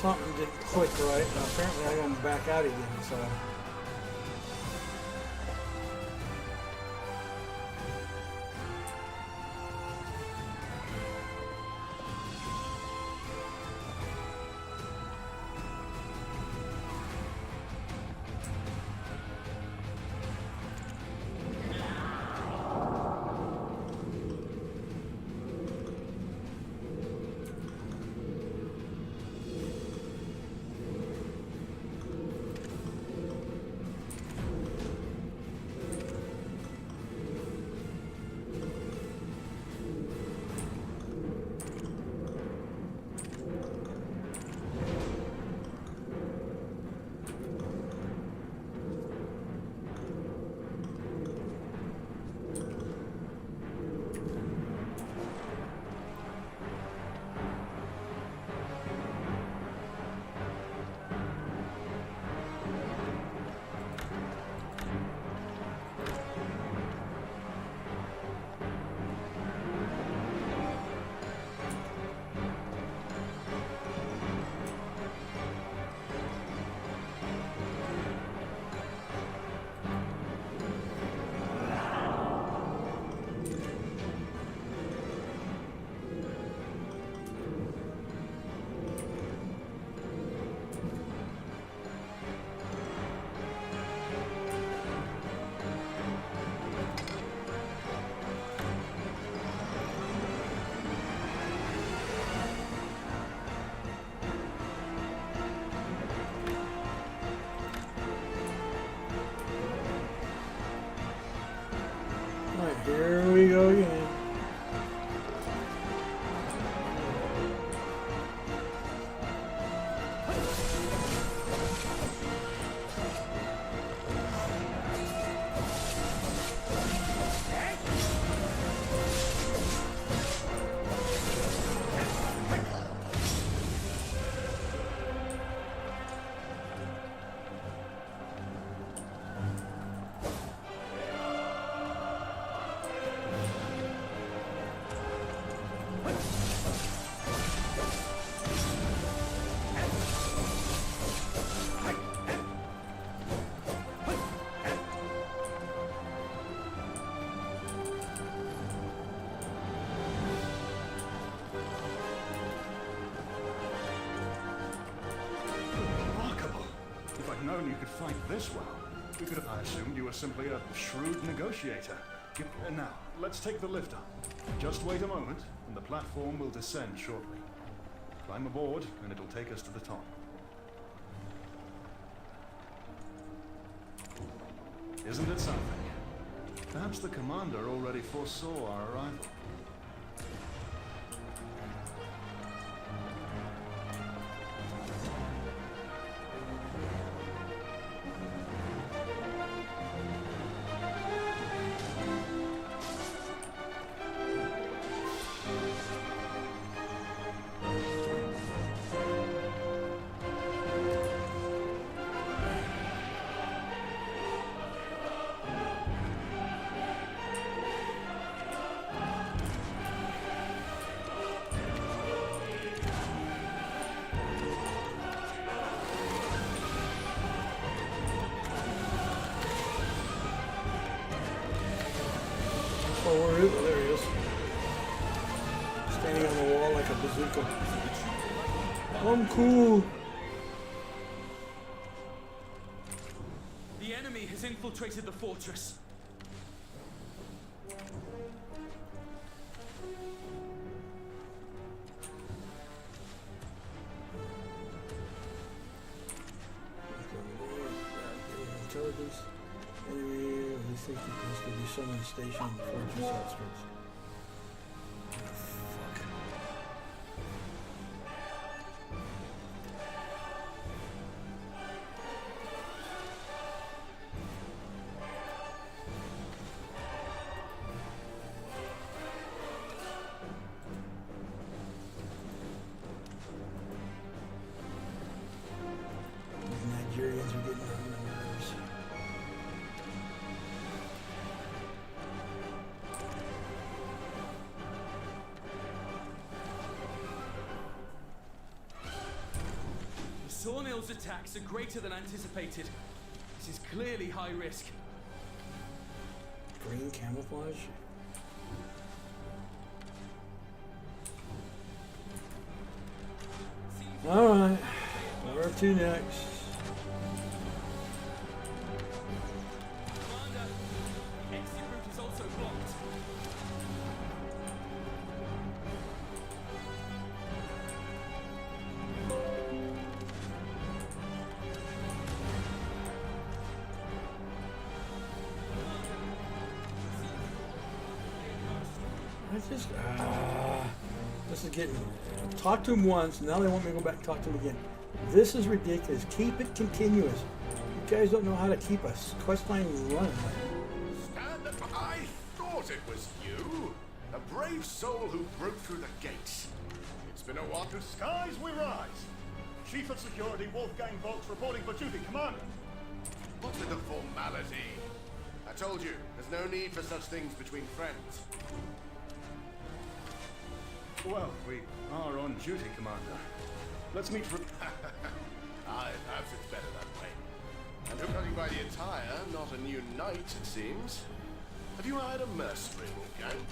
Something didn't click right, and apparently I got back out again, so. go again. known you could fight this well. We could have assumed you were simply a shrewd negotiator. Now, let's take the lift up. Just wait a moment, and the platform will descend shortly. Climb aboard, and it'll take us to the top. Isn't it something? Perhaps the commander already foresaw our arrival. Oh, where is it? There he is. Standing on the wall like a bazooka. I'm cool. The enemy has infiltrated the fortress. Intelligence. Enemy, we think this could be someone stationed in the fortress outskirts. These Nigerians are getting on my nerves. Sornil's attacks are greater than anticipated. This is clearly high risk. Green camouflage? Alright, where to next? Commander, the exit route is also blocked. This is getting. Talk to him once, now they want me to go back and talk to him again. This is ridiculous. Keep it continuous. You guys don't know how to keep a quest line running. Stand up! I thought it was you! A brave soul who broke through the gates. It's been a while. To skies we rise! Chief of Security Wolfgang Volks reporting for duty, Commander. What's with the formality? I told you, there's no need for such things between friends. Well, we are on duty, Commander. Let's meet for... Aye, perhaps it's better that way. And judging by the attire, not a new knight, it seems. Have you hired a mercenary, Wolfgang?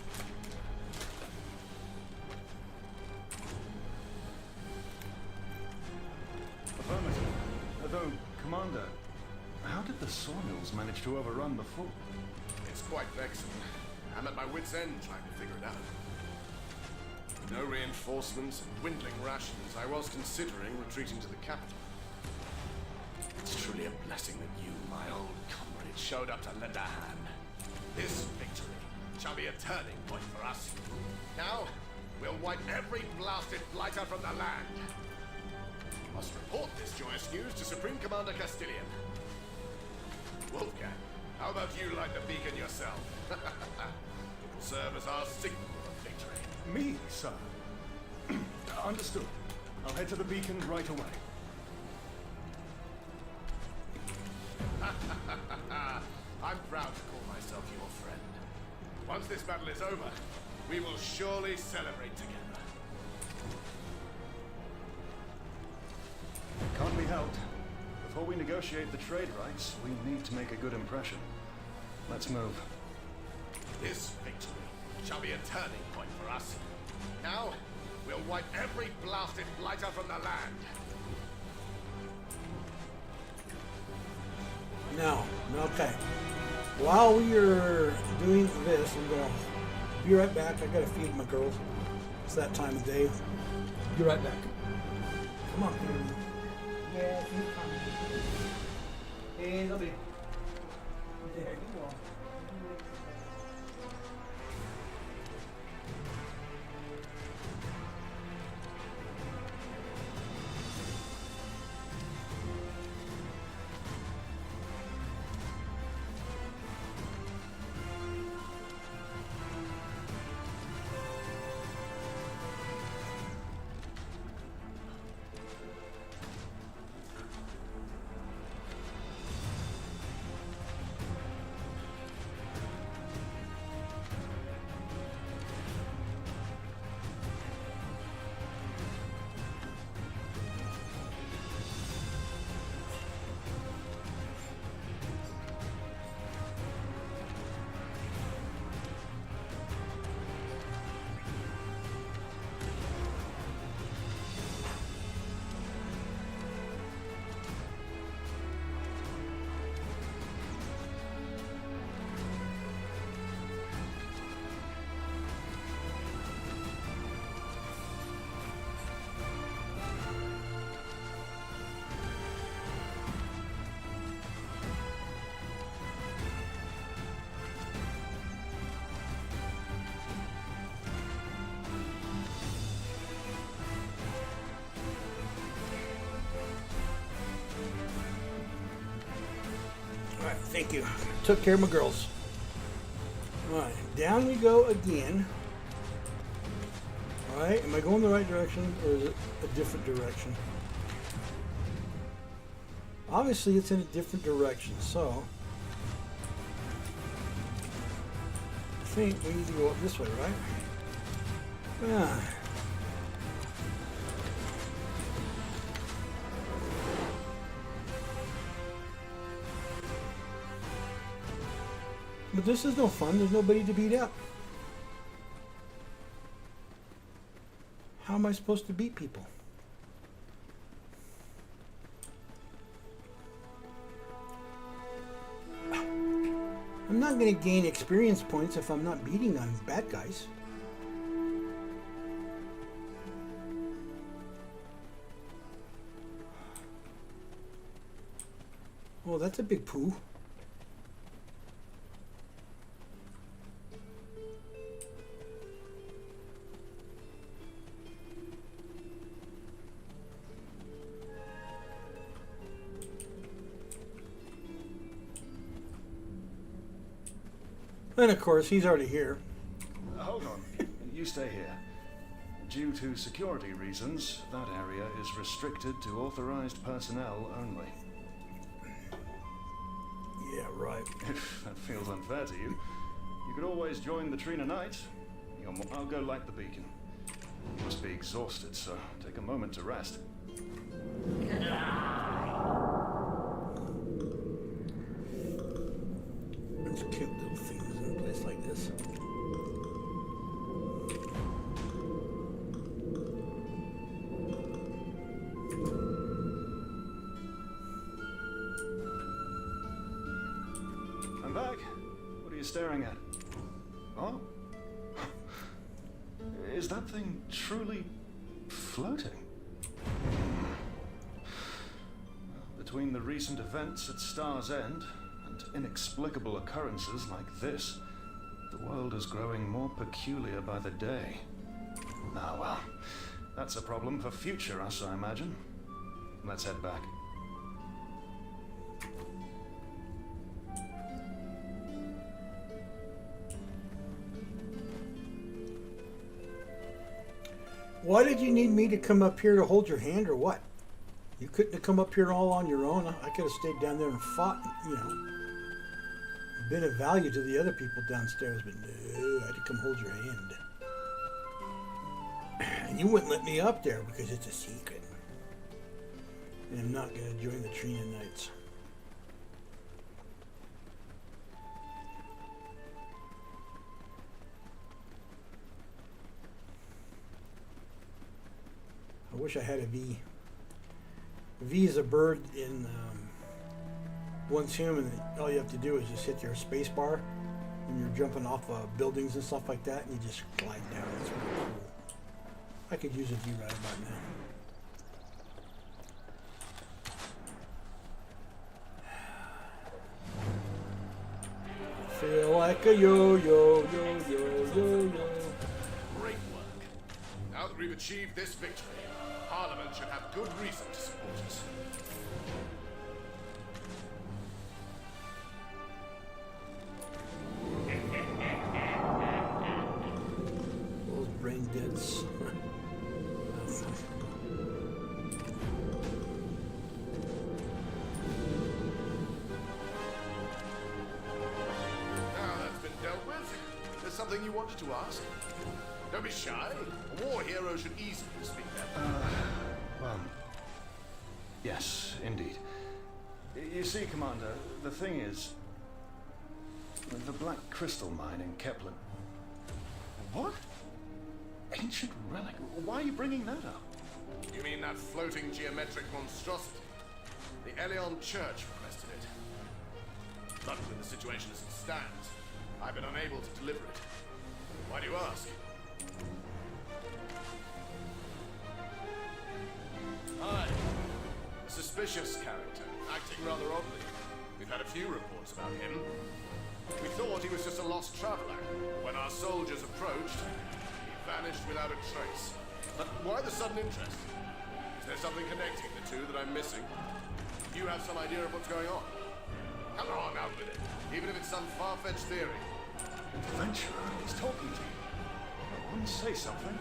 Affirmative. Though, Commander, how did the Sawmills manage to overrun the fort? It's quite vexing. I'm at my wit's end trying to figure it out. No reinforcements and dwindling rations, I was considering retreating to the capital. It's truly a blessing that you, my old comrade, showed up to lend a hand. This victory shall be a turning point for us. Now, we'll wipe every blasted blighter from the land. We must report this joyous news to Supreme Commander Castilian. Wolfgang, how about you light the beacon yourself? It will serve as our signal of victory. Me, sir? Understood. I'll head to the beacon right away. I'm proud to call myself your friend. Once this battle is over, we will surely celebrate together. Can't be helped. Before we negotiate the trade rights, we need to make a good impression. Let's move. This victory shall be a turning point for us. Now, we'll wipe every blasted blighter from the land. Now, okay. While we are doing this, I'm gonna be right back. I gotta feed my girls. It's that time of day. Be right back. Come on, baby. Yeah, keep coming. Hey, nobody. There you are. Alright, thank you. Took care of my girls. Alright, down we go again. Alright, am I going the right direction or is it a different direction? Obviously it's in a different direction, so I think we need to go up this way, right? Yeah. But this is no fun. There's nobody to beat up. How am I supposed to beat people? I'm not going to gain experience points if I'm not beating on bad guys. Oh, that's a big poo. And of course, he's already here. Hold on. You stay here. Due to security reasons, that area is restricted to authorized personnel only. Yeah, right. If that feels unfair to you, you could always join the Trina Knights. I'll go light the beacon. You must be exhausted, so take a moment to rest. There's cute little things in a place like this. I'm back. What are you staring at? Oh? Is that thing truly floating? Between the recent events at Star's End and inexplicable occurrences like this, the The world is growing more peculiar by the day. Ah, well, that's a problem for future us, I imagine. Let's head back. Why did you need me to come up here to hold your hand, or what? You couldn't have come up here all on your own. I could have stayed down there and fought, you know, been of value to the other people downstairs, but no, I had to come hold your hand. And you wouldn't let me up there because it's a secret. And I'm not going to join the Trina Knights. I wish I had a V. V is a bird in Once Human. All you have to do is just hit your space bar when you're jumping off buildings and stuff like that, and you just glide down. It's really cool. I could use a V right about now. I feel like a yo-yo, yo-yo. Great work. Now that we've achieved this victory, Parliament should have good reason to support us. Those brain deads. Now that's been dealt with. There's something you wanted to ask? Don't be shy. A war hero should easily speak that. Well, yes, indeed. You see, Commander, the thing is, the Black Crystal Mine in Kepler. What? Ancient relic? Why are you bringing that up? You mean that floating geometric monstrosity? The Elion Church requested it. But with the situation as it stands, I've been unable to deliver it. Why do you ask? Hi. A suspicious character, acting rather oddly. We've had a few reports about him. We thought he was just a lost traveler. When our soldiers approached, he vanished without a trace. But why the sudden interest? Is there something connecting the two that I'm missing? Do you have some idea of what's going on? Come on, out with it. Even if it's some far-fetched theory. Adventurer, he's talking to you. I want to say something.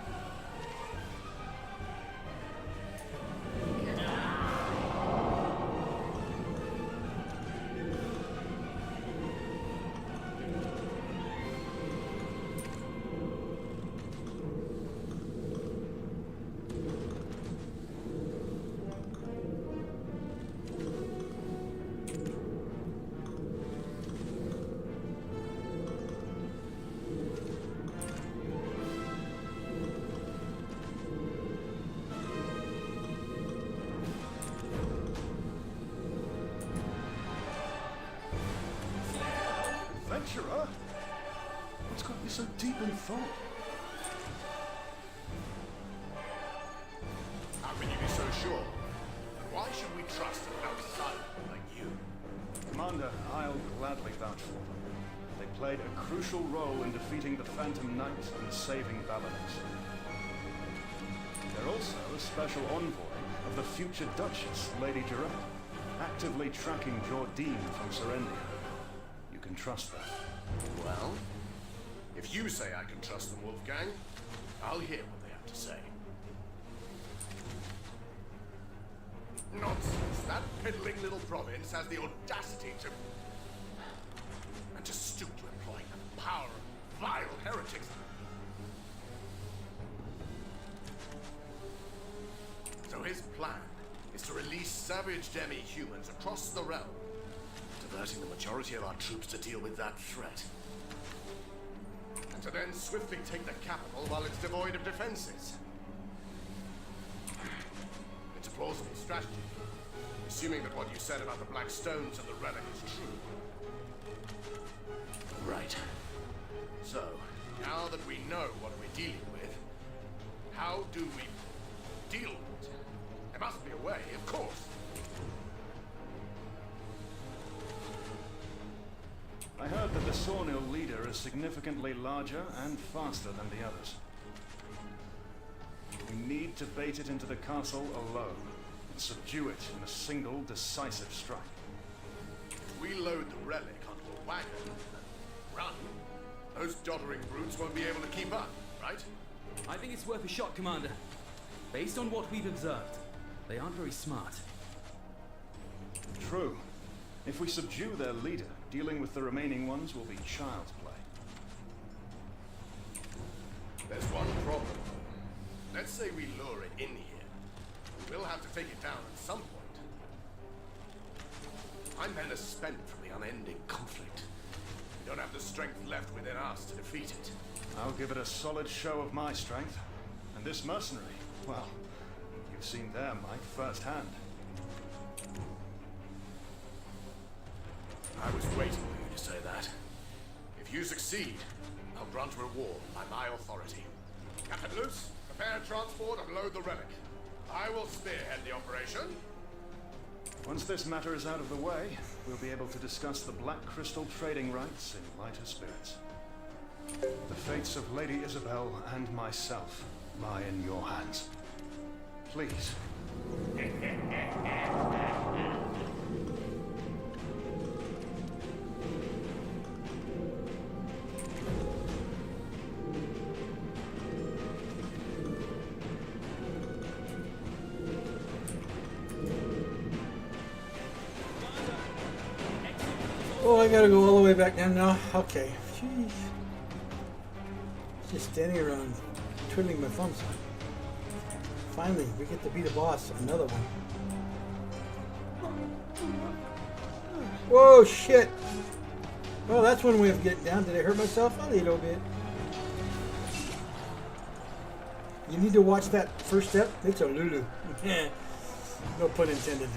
Adventurer? What's got you so deep in thought? How can you be so sure? And why should we trust an outsider like you? Commander, I'll gladly vouch for them. They played a crucial role in defeating the Phantom Knight and saving Balinese. They're also a special envoy of the future Duchess, Lady Girard, actively tracking Jordine from Serendia. You can trust that. Well, if you say I can trust them, Wolfgang, I'll hear what they have to say. Nonsense. That piddling little province has the audacity to... and to stoop to employing the power of vile heretics. So his plan is to release savage demi-humans across the realm, diverting the majority of our troops to deal with that threat. And to then swiftly take the capital while it's devoid of defenses. It's a plausible strategy, assuming that what you said about the Black Stones and the relic is true. Right. So, now that we know what we're dealing with, how do we deal with it? There must be a way, of course. I heard that the Sawnil leader is significantly larger and faster than the others. We need to bait it into the castle alone and subdue it in a single decisive strike. We load the relic onto a wagon and run. Those doddering brutes won't be able to keep up, right? I think it's worth a shot, Commander. Based on what we've observed, they aren't very smart. True. If we subdue their leader, dealing with the remaining ones will be child's play. There's one problem. Let's say we lure it in here. We'll have to take it down at some point. My men are spent from the unending conflict. We don't have the strength left within us to defeat it. I'll give it a solid show of my strength. And this mercenary, well, you've seen their might firsthand. I was waiting for you to say that. If you succeed, I'll grant a reward by my authority. Captain Luce, prepare transport and load the relic. I will spearhead the operation. Once this matter is out of the way, we'll be able to discuss the Black Crystal trading rights in lighter spirits. The fates of Lady Isabel and myself lie in your hands. Please. Oh, I gotta go all the way back down now. Okay. Jeez. Just standing around twiddling my thumbs. Finally, we get to beat a boss. Another one. Whoa, shit! Well, that's one way of getting down. Did I hurt myself? A little bit. You need to watch that first step. It's a Lulu. No pun intended.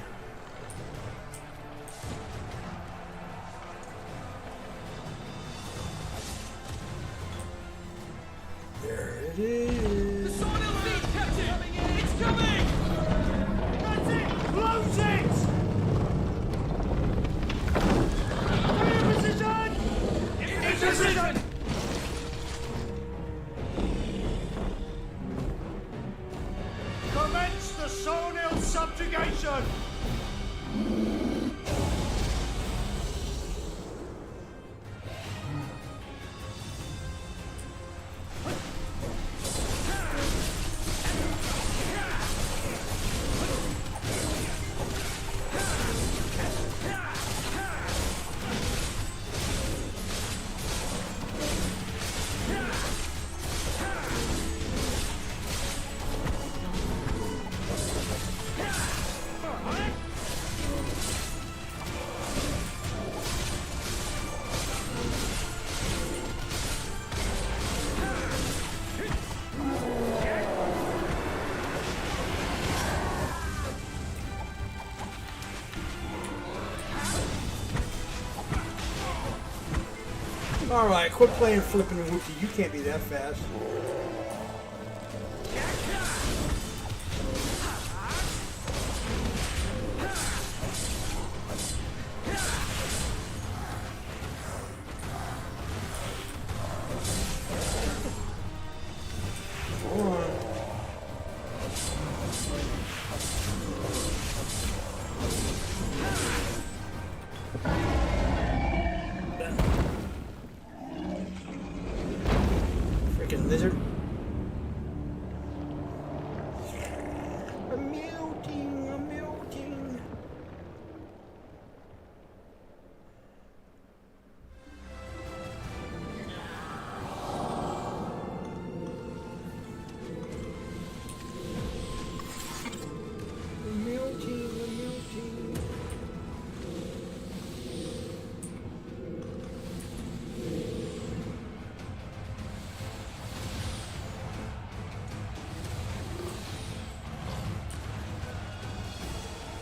There it is. The Sawnil fleet, Captain! It's coming! That's it! Close it! Clear position! In position! Commence the Sawnil subjugation! Alright, quit playing flipping and whoopsie. You can't be that fast. Freaking lizard. I'm melting, I'm melting. I'm melting, I'm melting.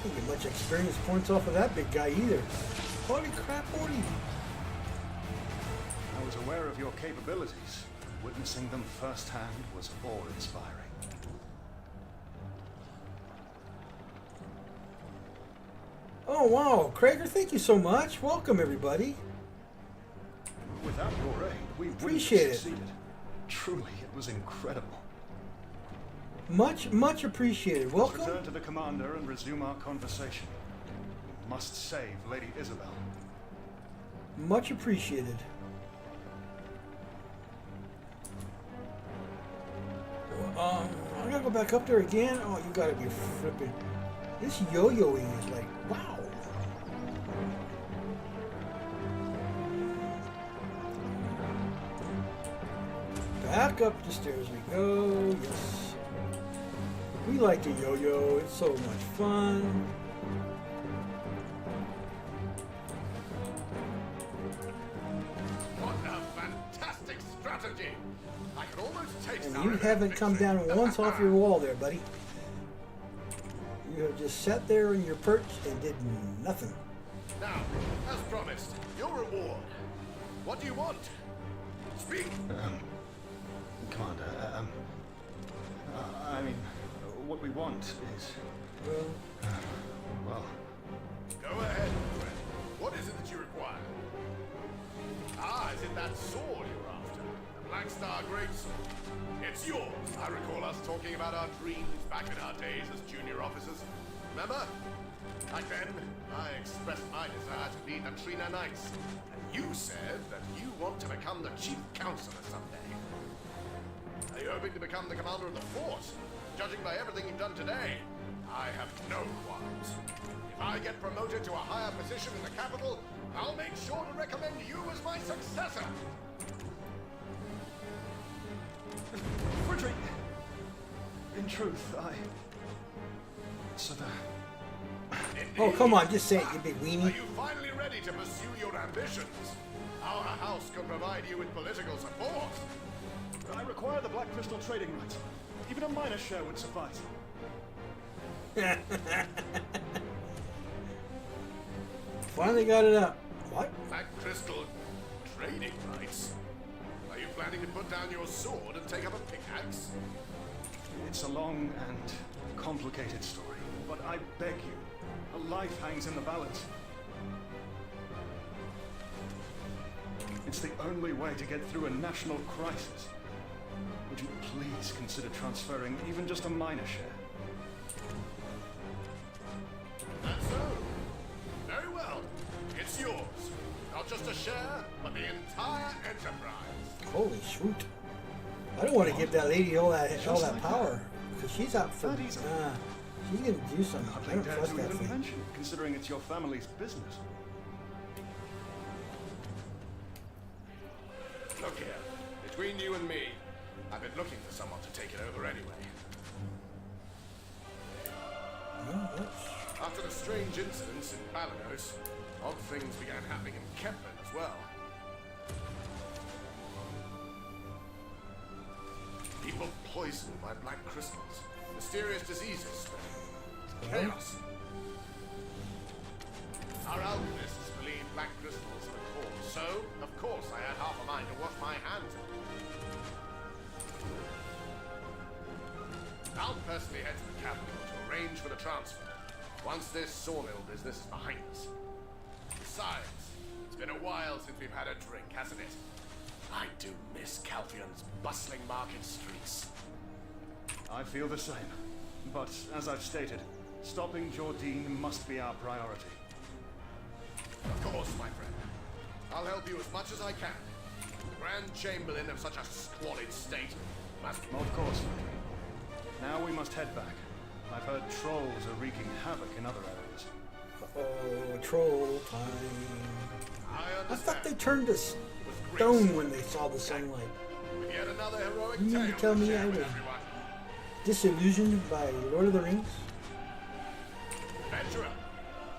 Didn't get much experience points off of that big guy either. Holy crap, Morty. I was aware of your capabilities. Witnessing them firsthand was awe-inspiring. Oh wow, Krager, thank you so much. Welcome everybody. Without your aid, we wouldn't Appreciate have it. succeeded. Truly, it was incredible. Much appreciated. Let's Welcome. return to the commander and resume our conversation. We must save Lady Isabel. Much appreciated. I gotta go back up there again. Oh, you gotta be flipping. This yo-yoing is like, wow. Back up the stairs we go. Yes. We like to yo-yo. It's so much fun. What a fantastic strategy! I can almost taste And our you haven't come down once off your wall there, buddy. You have just sat there in your perch and did nothing. Now, as promised, your reward. What do you want? Speak! Commander, I mean, what we want is... well... Go ahead, friend. What is it that you require? Ah, is it that sword you're after? The Black Star Greatsword? It's yours. I recall us talking about our dreams back in our days as junior officers. Remember? Back then, I expressed my desire to lead the Trina Knights. And you said that you want to become the chief counselor someday. Are you hoping to become the commander of the force? Judging by everything you've done today, I have no qualms. If I get promoted to a higher position in the capital, I'll make sure to recommend you as my successor. Frederick! In truth, Sir, Oh, come on, just say it, you big Are weenie. you finally ready to pursue your ambitions? Our house could provide you with political support. I require the Black Crystal trading rights. Even a minor share would suffice. Finally got it up. What? Black Crystal trading rights? Are you planning to put down your sword and take up a pickaxe? It's a long and complicated story, but I beg you, a life hangs in the balance. It's the only way to get through a national crisis. Would you please consider transferring even just a minor share? That's so. Very well. It's yours. Not just a share, but the entire enterprise. Holy shoot. I don't want to give that lady all that power. Because she's out for... she's going to do something. I don't Dare trust to that even thing. mention it, considering it's your family's business. Look here. Between you and me, I've been looking for someone to take it over anyway. After the strange incidents in Balanos, odd things began happening in Kepler as well. People poisoned by black crystals. Mysterious diseases spreading. Chaos. Our alchemists believe black crystals are the cause, so, of course, I had half a mind to wash my hands of it. I'll personally head to the capital to arrange for the transfer, once this sawmill business is behind us. Besides, it's been a while since we've had a drink, hasn't it? I do miss Calphion's bustling market streets. I feel the same. But, as I've stated, stopping Jordine must be our priority. Of course, my friend. I'll help you as much as I can. The Grand Chamberlain of such a squalid state must... Of course. Now we must head back. I've heard trolls are wreaking havoc in other areas. Oh, troll time. I thought they turned to stone when they saw the sunlight. Yet another heroic You mean to tale tell to me share I with was everyone. disillusioned by Lord of the Rings? Adventurer,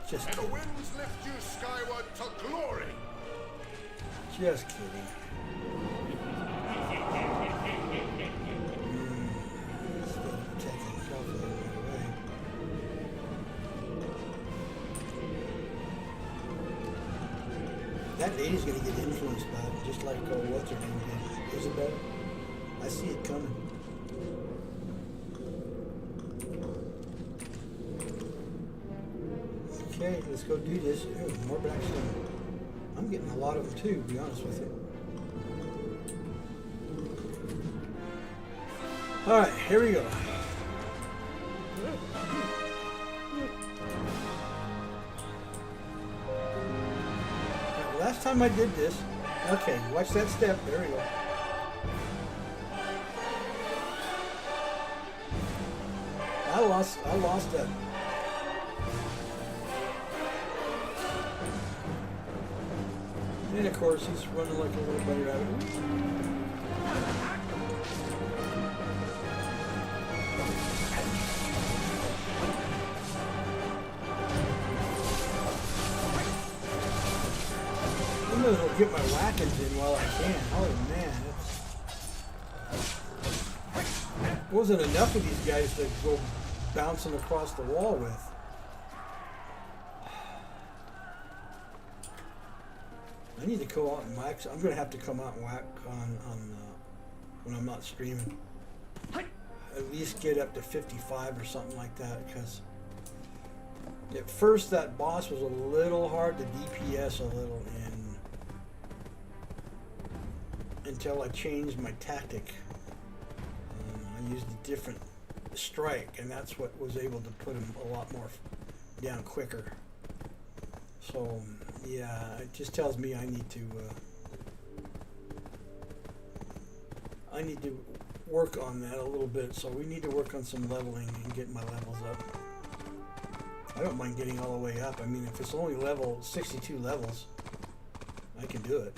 Just may the kidding. winds lift you skyward to glory. Just kidding. Instead of taking Calvin away. That lady's gonna get influenced by it, just like what's her name did, Isabel. I see it coming. Okay, let's go do this. Ooh, more blackstone. I'm getting a lot of them too, to be honest with you. Alright, here we go. Right, last time I did this. Okay, watch that step. There we go. I lost that. And of course he's running like a little bunny rabbit. I might as well get my whackings in while I can. Oh man, it wasn't enough of these guys to go bouncing across the wall with. I need to go out and whack. I'm gonna have to come out and whack on when I'm not streaming. At least get up to 55 or something like that, because at first that boss was a little hard to DPS a little until I changed my tactic. I used a different strike, and that's what was able to put him a lot more down quicker. So yeah, it just tells me I need to work on that a little bit. So we need to work on some leveling and get my levels up. I don't mind getting all the way up. I mean, if it's only level 62 levels, I can do it.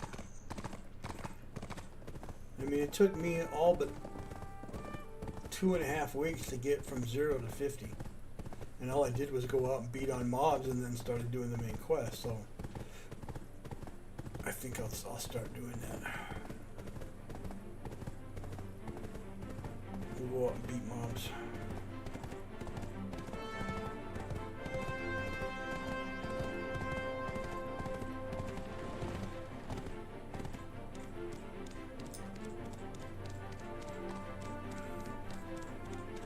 I mean, it took me all but 2.5 weeks to get from 0 to 50. And all I did was go out and beat on mobs and then started doing the main quest. So I think I'll start doing that. We'll go out and beat mobs.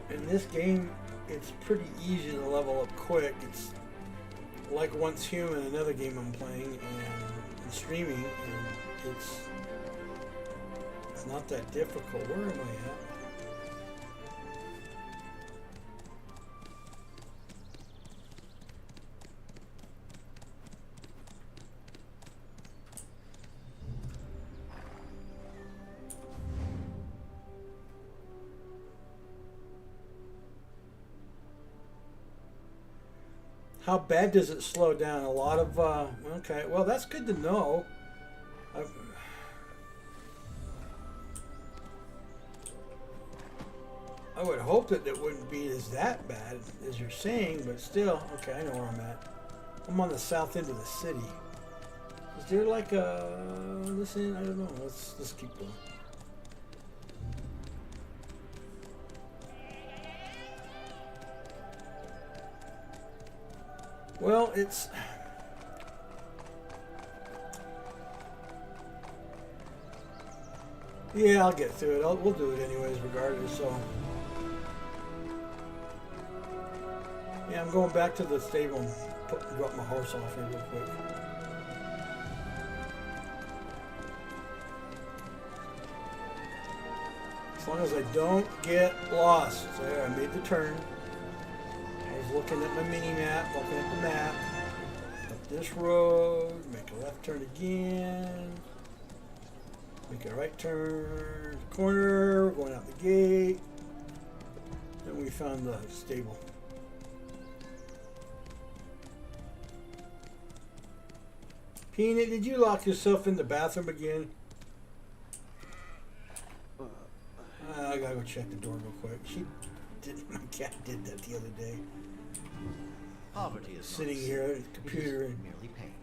In this game, it's pretty easy to level up quick. It's like Once Human, another game I'm playing and streaming, and it's not that difficult. Where am I at? How bad does it slow down? A lot of, okay, well, that's good to know. I would hope that it wouldn't be that bad as you're saying, but still, okay, I know where I'm at. I'm on the south end of the city. Is there like a, listen, I don't know, let's keep going. Well, it's... Yeah, I'll get through it. We'll do it anyways, regardless, so... Yeah, I'm going back to the stable and drop my horse off here real quick. As long as I don't get lost. There, I made the turn. I was looking at my mini-map, looking at the map. Up this road, make a left turn again. Make a right turn, corner, we're going out the gate. Then we found the stable. Peanut, did you lock yourself in the bathroom again? I gotta go check the door real quick. My cat did that the other day. Poverty is sitting here at the computer and merely pain.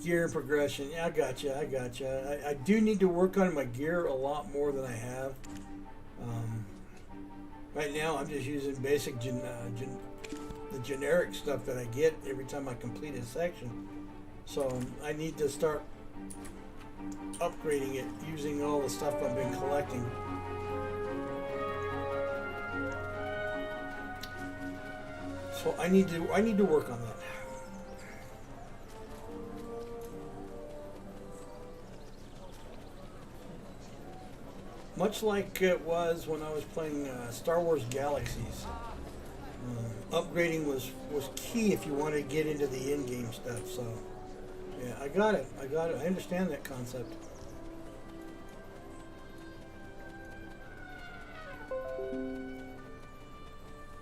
gear progression. Yeah, I gotcha. I do need to work on my gear a lot more than I have. Right now, I'm just using basic the generic stuff that I get every time I complete a section. So I need to start upgrading it using all the stuff I've been collecting. So I need to work on that. Much like it was when I was playing Star Wars Galaxies. Upgrading was key if you wanted to get into the in-game stuff. So, yeah, I got it. I understand that concept.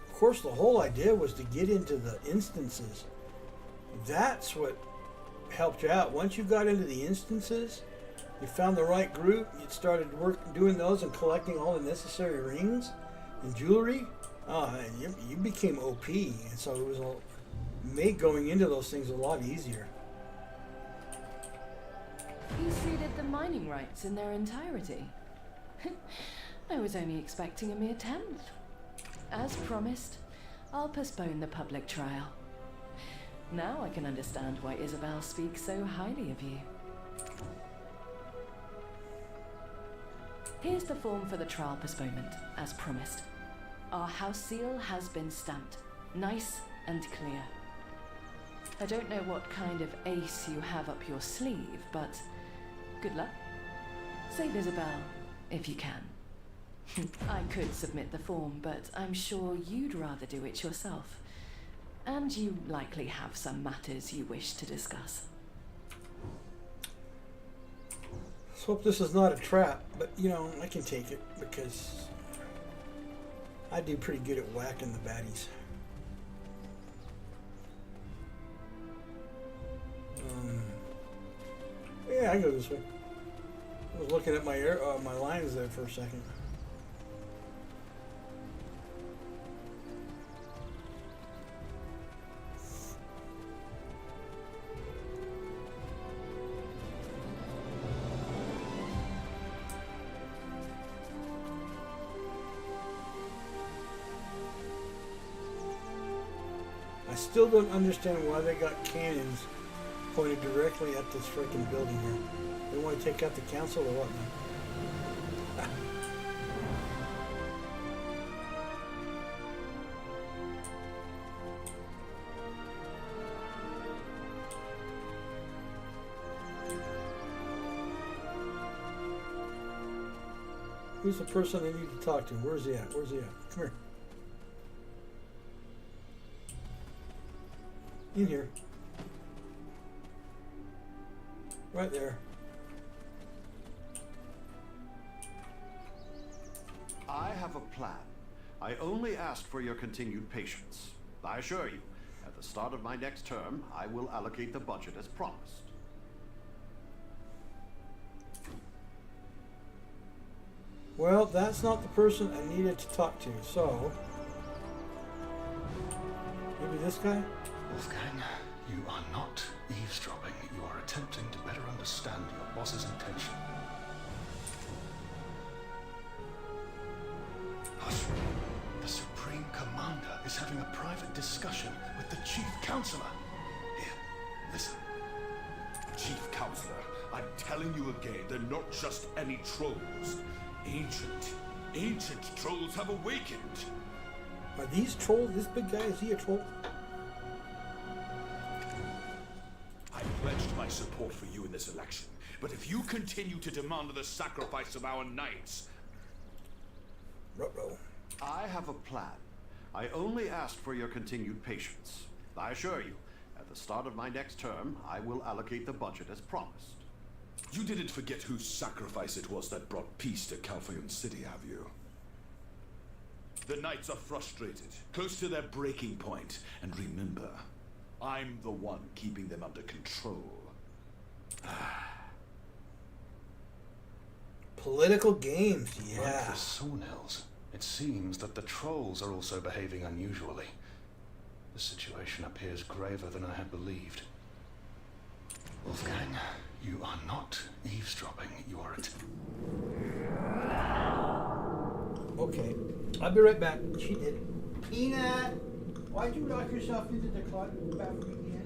Of course, the whole idea was to get into the instances. That's what helped you out. Once you got into the instances, you found the right group, you started doing those and collecting all the necessary rings and jewelry. You became OP, and so it was made going into those things a lot easier. You ceded the mining rights in their entirety. I was only expecting a mere tenth. As promised, I'll postpone the public trial. Now I can understand why Isabel speaks so highly of you. Here's the form for the trial postponement, as promised. Our house seal has been stamped, nice and clear. I don't know what kind of ace you have up your sleeve, but good luck. Save Isabel, if you can. I could submit the form, but I'm sure you'd rather do it yourself. And you likely have some matters you wish to discuss. Let's hope this is not a trap, but I can take it because I do pretty good at whacking the baddies. Yeah, I go this way. I was looking at my lines there for a second. I still don't understand why they got cannons pointed directly at this freaking building here. They want to take out the council or what, man? Who's the person they need to talk to? Where's he at? Where's he at? Come here. In here. Right there. I have a plan. I only ask for your continued patience. I assure you, at the start of my next term, I will allocate the budget as promised. Well, that's not the person I needed to talk to, so... maybe this guy? Wolfgang, you are not eavesdropping. You are attempting to better understand your boss's intention. Hush! The Supreme Commander is having a private discussion with the Chief Counselor. Here, listen. Chief Counselor, I'm telling you again, they're not just any trolls. Ancient trolls have awakened. Are these trolls? This big guy, is he a troll? I pledged my support for you in this election, but if you continue to demand the sacrifice of our knights... Ruh-roh. I have a plan. I only ask for your continued patience. I assure you, at the start of my next term, I will allocate the budget as promised. You didn't forget whose sacrifice it was that brought peace to Calpheon City, have you? The knights are frustrated, close to their breaking point, and remember, I'm the one keeping them under control. Political games, yeah. Like the Sawnhills, it seems that the trolls are also behaving unusually. The situation appears graver than I had believed. Wolfgang, you are not eavesdropping. You are Okay, I'll be right back. She did it. Peanut, why'd you lock yourself into the bathroom again?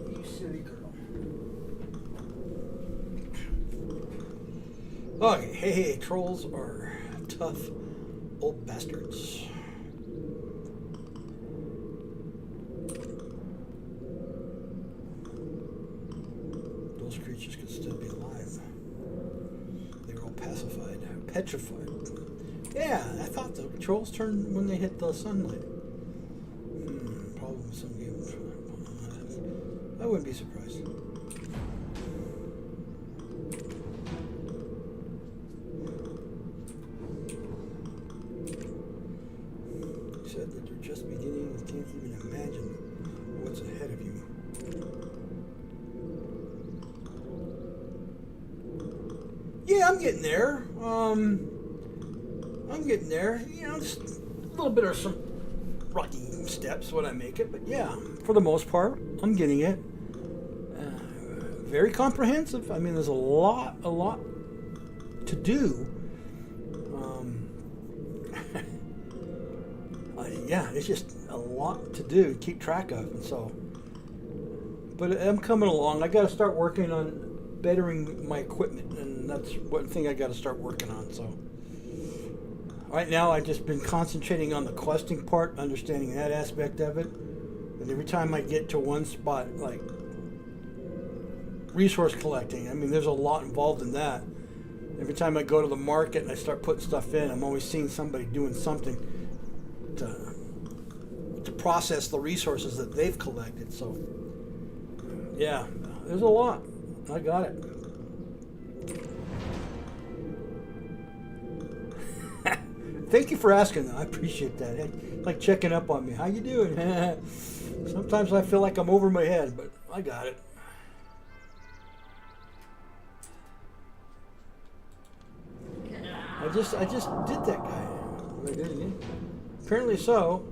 You silly girl. Okay, hey, trolls are tough Old bastards. Those creatures could still be alive. They were all pacified, petrified. Yeah, I thought the trolls turn when they hit the sunlight. Probably some games. I wouldn't be surprised. He said that they're just beginning and can't even imagine what's ahead of you. Yeah, I'm getting there. I'm getting there. You know, just a little bit of some rocky steps when I make it, but yeah, for the most part, I'm getting it. Very comprehensive. I mean, there's a lot to do. Yeah, it's just a lot to do, keep track of, and so. But I'm coming along. I got to start working on bettering my equipment, and that's one thing I got to start working on. So. Right now, I've just been concentrating on the questing part, understanding that aspect of it. And every time I get to one spot, like resource collecting, I mean, there's a lot involved in that. Every time I go to the market and I start putting stuff in, I'm always seeing somebody doing something to process the resources that they've collected. So, yeah, there's a lot. I got it. Thank you for asking. I appreciate that. Like checking up on me. How you doing? Sometimes I feel like I'm over my head, but I got it. I just did that guy. Apparently so.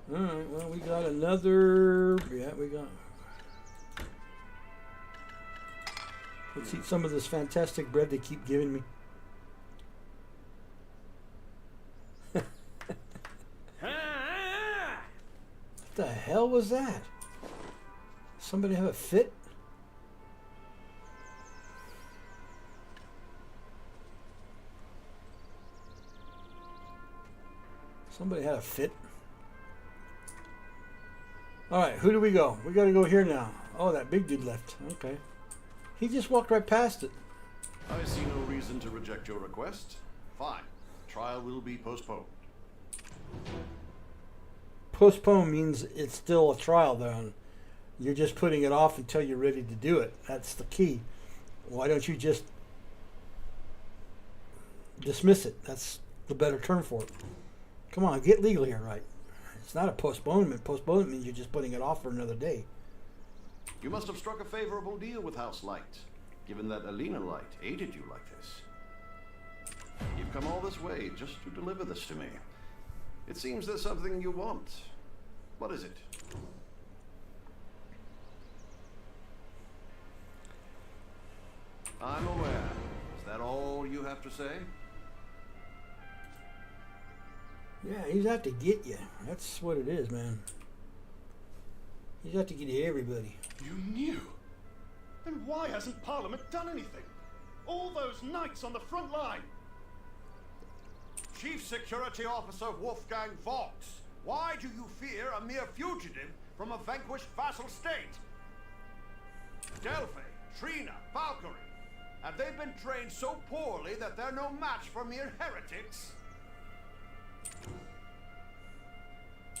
All right. Well, we got another. Yeah, we got. Let's eat some of this fantastic bread they keep giving me. What the hell was that? Somebody have a fit? Somebody had a fit. Alright, who do we go? We gotta go here now. Oh, that big dude left. Okay. He just walked right past it. I see no reason to reject your request. Fine. Trial will be postponed. Postpone means it's still a trial, though. You're just putting it off until you're ready to do it. That's the key. Why don't you just dismiss it? That's the better term for it. Come on, get legal here, right? It's not a postponement. Postponement means you're just putting it off for another day. You must have struck a favorable deal with House Light, given that Alina Light aided you like this. You've come all this way just to deliver this to me. It seems there's something you want. What is it? I'm aware. Is that all you have to say? Yeah, he's out to get you. That's what it is, man. He's out to get everybody. You knew? Then why hasn't Parliament done anything? All those knights on the front line. Chief Security Officer Wolfgang Vox, why do you fear a mere fugitive from a vanquished vassal state? Delphi, Trina, Valkyrie, have they been trained so poorly that they're no match for mere heretics?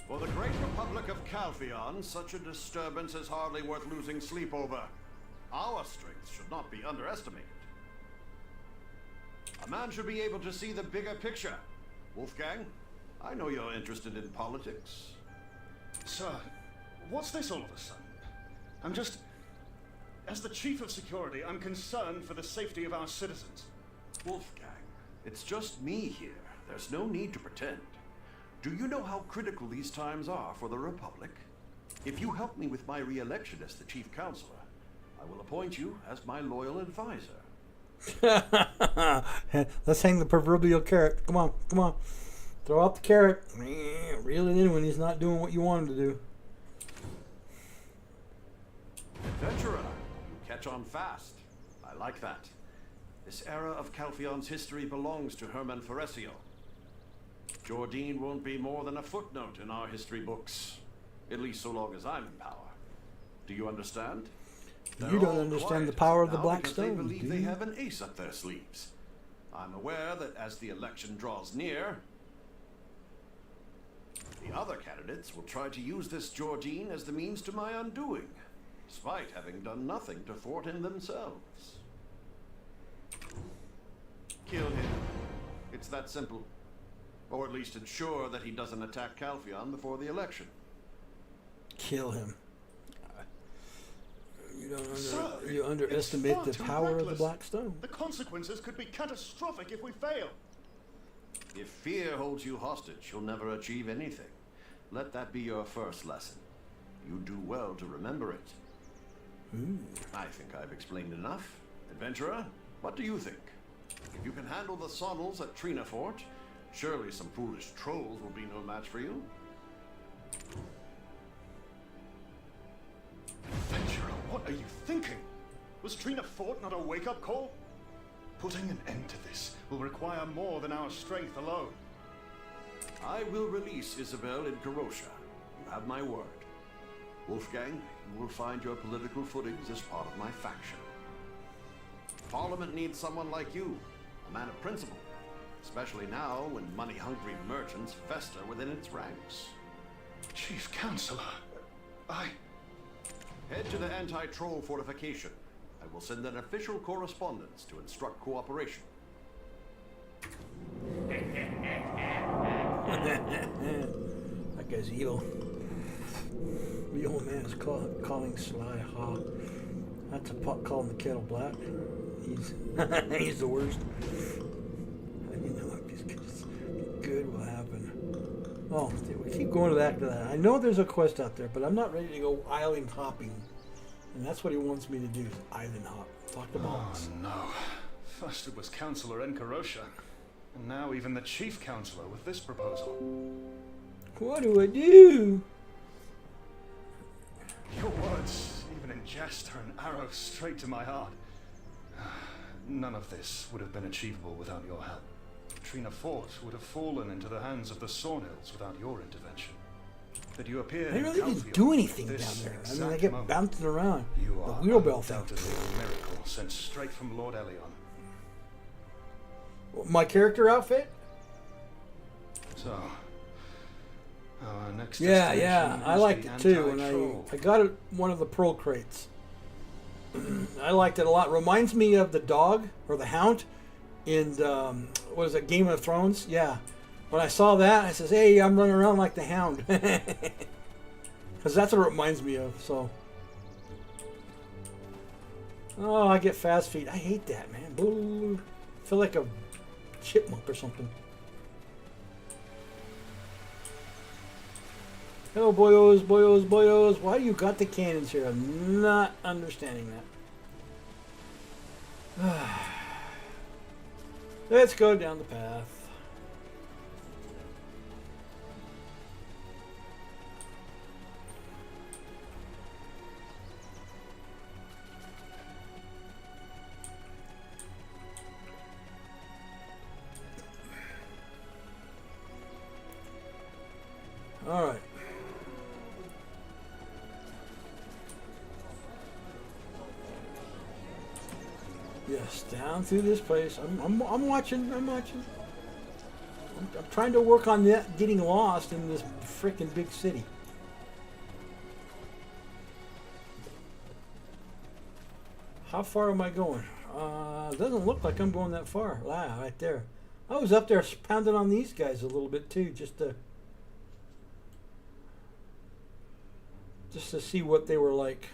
For the great Republic of Calphion, such a disturbance is hardly worth losing sleep over. Our strength should not be underestimated. A man should be able to see the bigger picture. Wolfgang, I know you're interested in politics. Sir, what's this all of a sudden? I'm just... As the Chief of Security, I'm concerned for the safety of our citizens. Wolfgang, it's just me here. There's no need to pretend. Do you know how critical these times are for the Republic? If you help me with my re-election as the Chief Counselor, I will appoint you as my loyal advisor. Let's hang the proverbial carrot. Come on, come on. Throw out the carrot. Reel it in when he's not doing what you want him to do. Adventurer, you catch on fast. I like that. This era of Calphion's history belongs to Hermann Foresio. Jordine won't be more than a footnote in our history books, at least so long as I'm in power. Do you understand? You don't understand the power of the Black because Stone, they believe do they you? have an ace up their sleeves. I'm aware that as the election draws near, the other candidates will try to use this Jordine as the means to my undoing, despite having done nothing to thwart him themselves. Kill him. It's that simple. Or at least ensure that he doesn't attack Calphion before the election. Kill him. Sir, You underestimate the power of the Black Stone. The consequences could be catastrophic if we fail. If fear holds you hostage, you'll never achieve anything. Let that be your first lesson. You do well to remember it. I think I've explained enough. Adventurer, what do you think? If you can handle the Sonals at Trina Fort, surely some foolish trolls will be no match for you. Adventurer, what are you thinking? Was Trina Fort not a wake-up call? Putting an end to this will require more than our strength alone. I will release Isabel in Karosha. You have my word. Wolfgang, you will find your political footings as part of my faction. Parliament needs someone like you, a man of principle, especially now when money-hungry merchants fester within its ranks. Chief Counselor, Head to the anti-troll fortification. I will send an official correspondence to instruct cooperation. That guy's evil. The old man is calling Sly Ha. That's a pot calling the kettle black. He's he's the worst. You know, just good will happen. Oh, we keep going back to that. I know there's a quest out there, but I'm not ready to go island hopping. And that's what he wants me to do, is island hop. Talk to Boss. Oh no. First it was Counselor Enkarosha, and now even the Chief Counselor with this proposal. What do I do? Your words, even in jest, are an arrow straight to my heart. None of this would have been achievable without your help. Trina Fort would have fallen into the hands of the Sawnhills without your intervention. That you appeared I in really Calphion didn't do anything at down this there. I mean, exact I get moment. bouncing around. You The are wheelbarrow thing. undoubtedly a miracle sent straight from Lord Elion. My character outfit? So, our next Yeah, destination I is liked the it too. And anti-troll. I got it one of the pearl crates. I liked it a lot. Reminds me of the dog or the hound in what is it, Game of Thrones? Yeah. When I saw that, I says, "Hey, I'm running around like the hound," because that's what it reminds me of. So, oh, I get fast feet. I hate that, man. Boo. I feel like a chipmunk or something. Hello, boyos, boyos, boyos. Why do you got the cannons here? I'm not understanding that. Let's go down the path. All right. Yes, down through this place. I'm watching. I'm trying to work on that, getting lost in this freaking big city. How far am I going? Doesn't look like I'm going that far. Ah, right there. I was up there pounding on these guys a little bit too, just to see what they were like.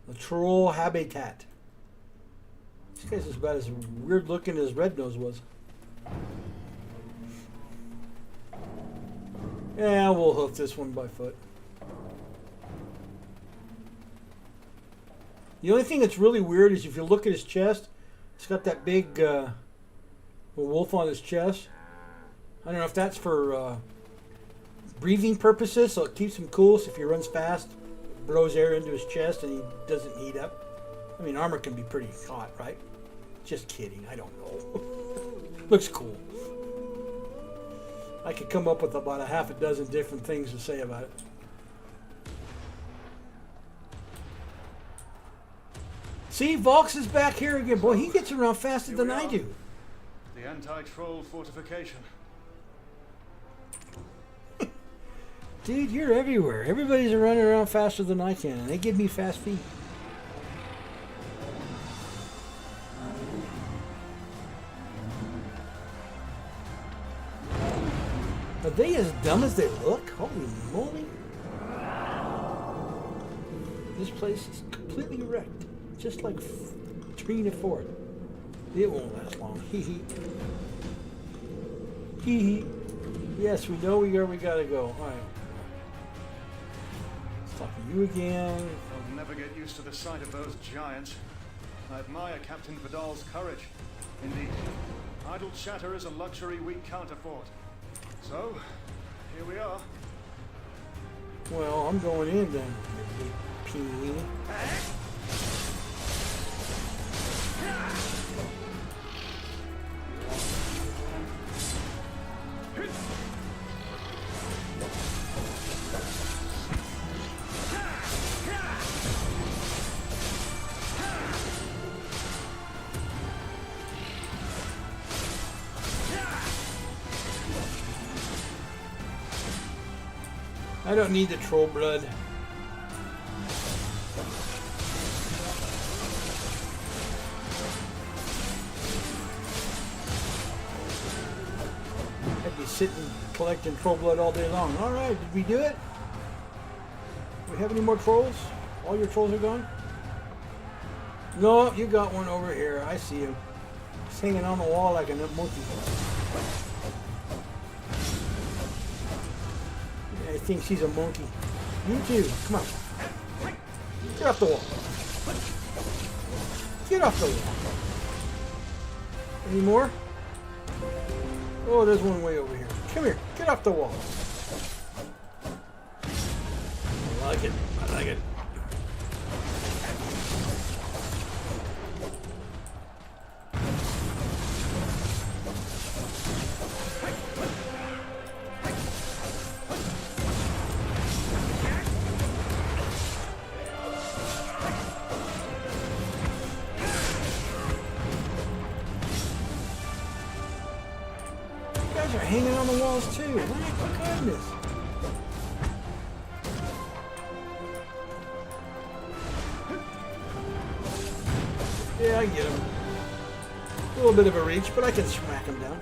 The troll habitat. This guy's about as weird looking as Red Nose was. Yeah, we'll hoof this one by foot. The only thing that's really weird is if you look at his chest, it's got that big wolf on his chest. I don't know if that's for breathing purposes, so it keeps him cool. So if he runs fast, blows air into his chest and he doesn't heat up. I mean, armor can be pretty hot, right? Just kidding. I don't know. Looks cool. I could come up with about a half a dozen different things to say about it. See, Volks is back here again. Boy, he gets around faster than I do. The anti-troll fortification. Dude, you're everywhere. Everybody's running around faster than I can, and they give me fast feet. Are they as dumb as they look? Holy moly. This place is completely wrecked. Just like Trina Fort. It won't last long. Hee hee. Hee hee. Yes, we know where we gotta go. Alright. Let's talk to you again. I'll never get used to the sight of those giants. I admire Captain Vidal's courage. Indeed, idle chatter is a luxury we can't afford. So, here we are. Well, I'm going in then. P. I don't need the troll blood. I'd be sitting collecting troll blood all day long. Alright, did we do it? Do we have any more trolls? All your trolls are gone? No, you got one over here. I see him. He's hanging on the wall like a monkey. I think she's a monkey. You too. Come on. Get off the wall. Get off the wall. Any more? Oh, there's one way over here. Come here. Get off the wall. I like it. I like it. Are hanging on the walls too. My goodness. Yeah, I get him. A little bit of a reach, but I can smack him down.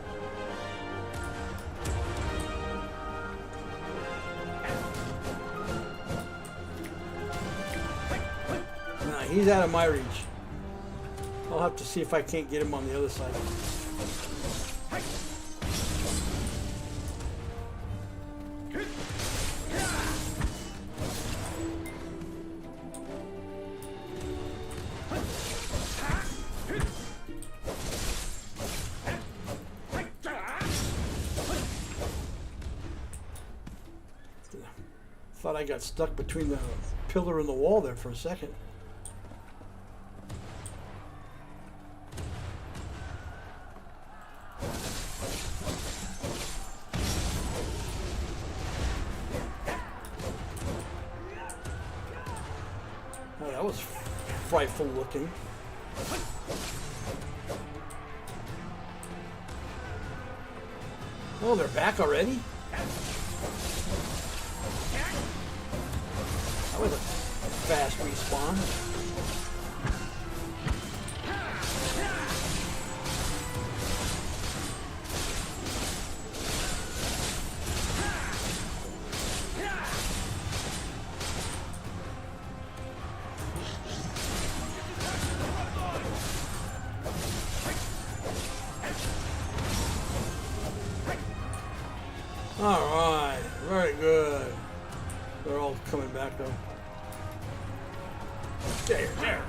Nah, he's out of my reach. I'll have to see if I can't get him on the other side. Thought I got stuck between the pillar and the wall there for a second. Oh, that was frightful looking. Oh, they're back already? That was a fast respawn. Alright, very good. They're all coming back though. There.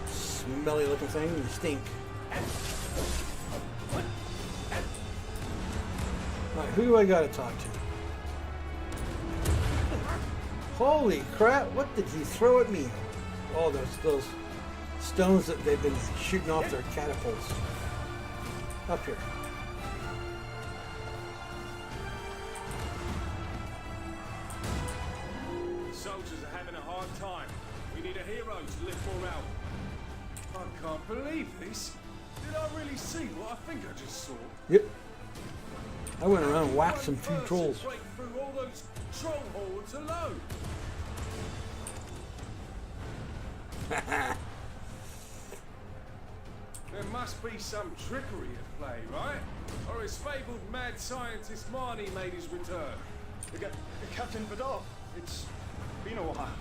Smelly looking thing, you stink. Alright, who do I gotta talk to? Holy crap, what did he throw at me? Oh, those stones that they've been shooting off their catapults. Up here. Soldiers are having a hard time. We need a hero to lift morale. I can't believe this. Did I really see what I think I just saw? Yep. I went around and whacked some few trolls. Break through all those troll hordes alone. There must be some trickery at play, right? Or his fabled mad scientist Marnie made his return. Captain Vidal, it's been a while.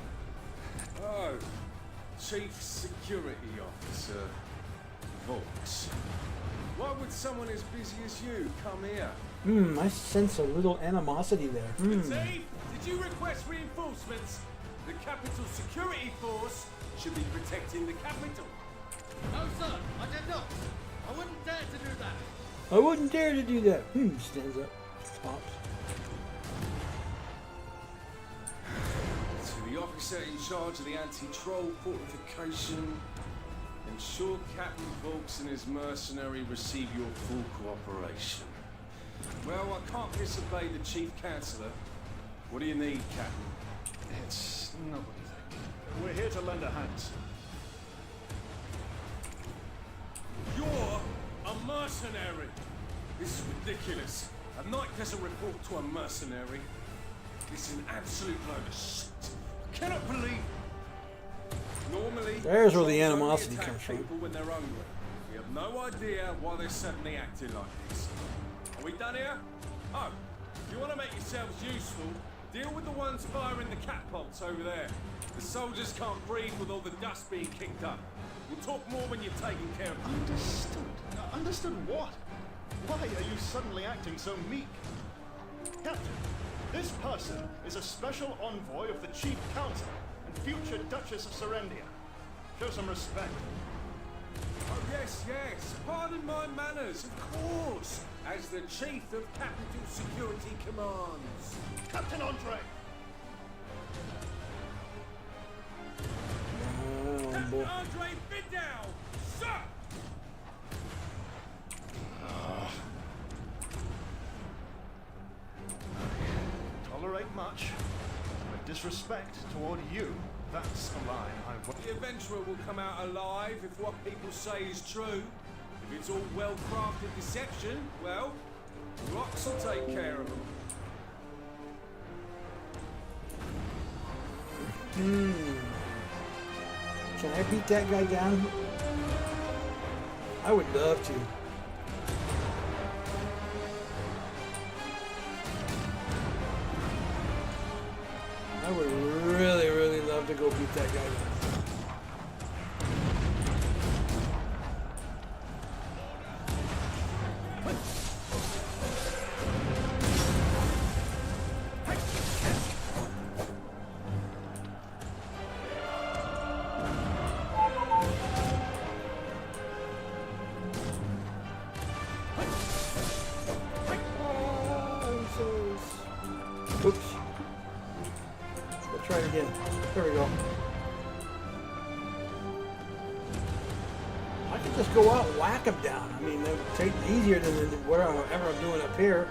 Oh, Chief Security Officer Vaux. Why would someone as busy as you come here? I sense a little animosity there. Steve, did you request reinforcements? The Capital Security Force should be protecting the capital. No, sir, I did not. I wouldn't dare to do that. I wouldn't dare to do that. Stands up. Stops. To the officer in charge of the anti-troll fortification, ensure Captain Vaux and his mercenary receive your full cooperation. Well, I can't disobey the Chief Counselor. What do you need, Captain? It's not what you think. We're here to lend a hand. You're a mercenary! This is ridiculous. A knight doesn't report to a mercenary. This is an absolute load of shit. I cannot believe. Normally, there's where the trolls animosity only attack comes from. people when they're hungry. We have no idea why they're suddenly acting like this. Are we done here? Oh, if you want to make yourselves useful, deal with the ones firing the catapults over there. The soldiers can't breathe with all the dust being kicked up. We'll talk more when you've taken care of them. Understood. Understood what? Why are you suddenly acting so meek? Captain, this person is a special envoy of the Chief Counsel and future Duchess of Serendia. Show some respect. Oh, yes, yes. Pardon my manners, of course. As the Chief of Capital Security Commands. Captain Andre! Captain Andre Vidal! Sir! Tolerate much, but disrespect toward you, that's a line I won't. The adventurer will come out alive if what people say is true. If it's all well-crafted deception, well, rocks will take care of them. Can I beat that guy down? I would love to. I would really, really love to go beat that guy down. Oops. Let's try it again. There we go. I could just go out and whack him down. I mean, that would take easier than whatever I'm doing up here.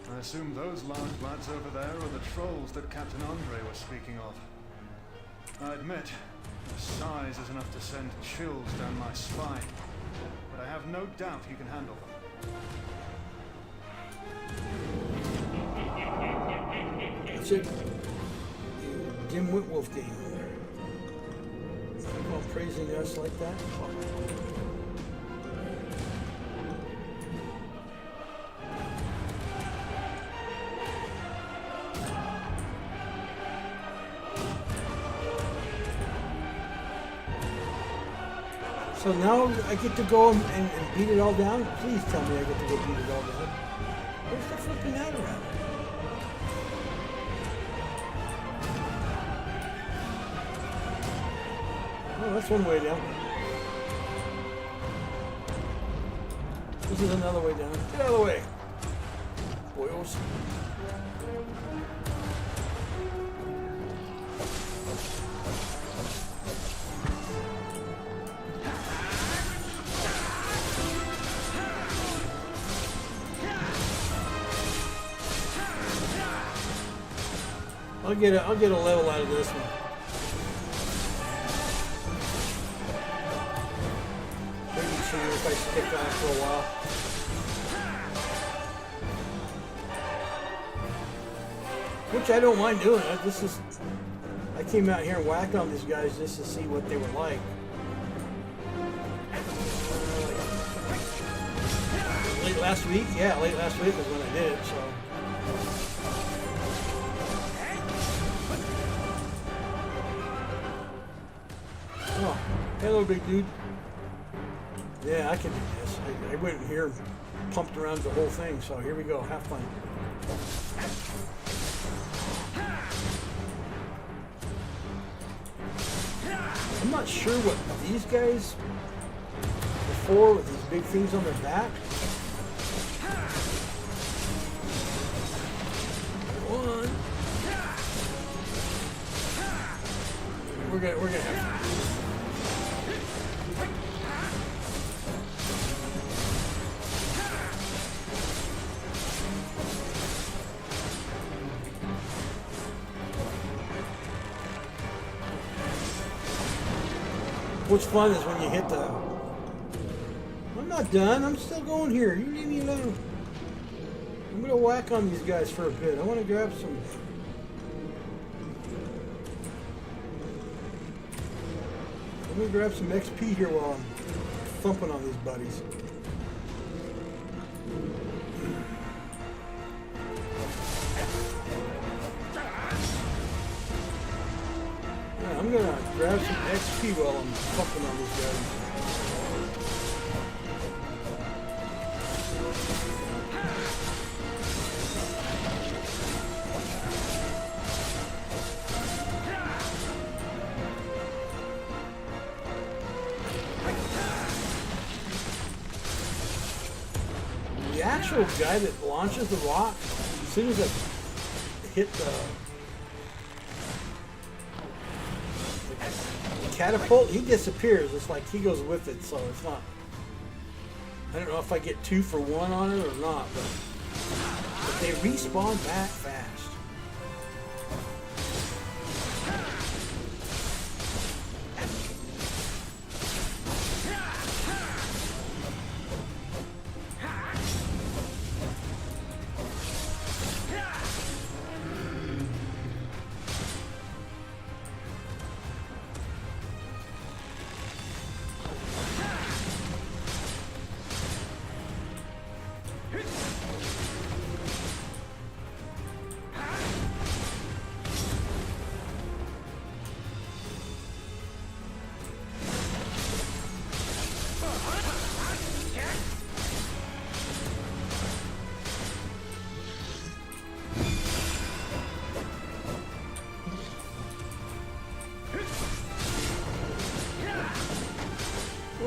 I assume those large lads over there are the trolls that Captain Andre was speaking of. I admit, the size is enough to send chills down my spine, but I have no doubt he can handle them. That's it. Jim Whitwolf game. Keep on praising us like that. So now I get to go and beat it all down? Please tell me I get to go beat it all down. Where's the flipping ladder at? Oh, that's one way down. This is another way down. Get out of the way, boyos. I'll get a level out of this one. Maybe see if I stick on for a while. Which I don't mind doing. I came out here and whacked on these guys just to see what they were like. Late last week? Yeah, late last week was when I did it, so. Oh, hello, big dude. Yeah, I can do this. I went in here and pumped around the whole thing, so here we go. Have fun. I'm not sure what these guys are for with these big things on their back. One. We're gonna have to. What's fun is when you hit the... I'm not done. I'm still going here. You leave me alone. I'm going to whack on these guys for a bit. I want to grab some... I'm going to grab some XP here while I'm thumping on these buddies. I'm gonna grab some XP while I'm fucking on these guys. The actual guy that launches the rock, as soon as I hit the catapult, he disappears. It's like he goes with it, so it's not. I don't know if I get 2 for 1 on it or not, but they respawn back fast.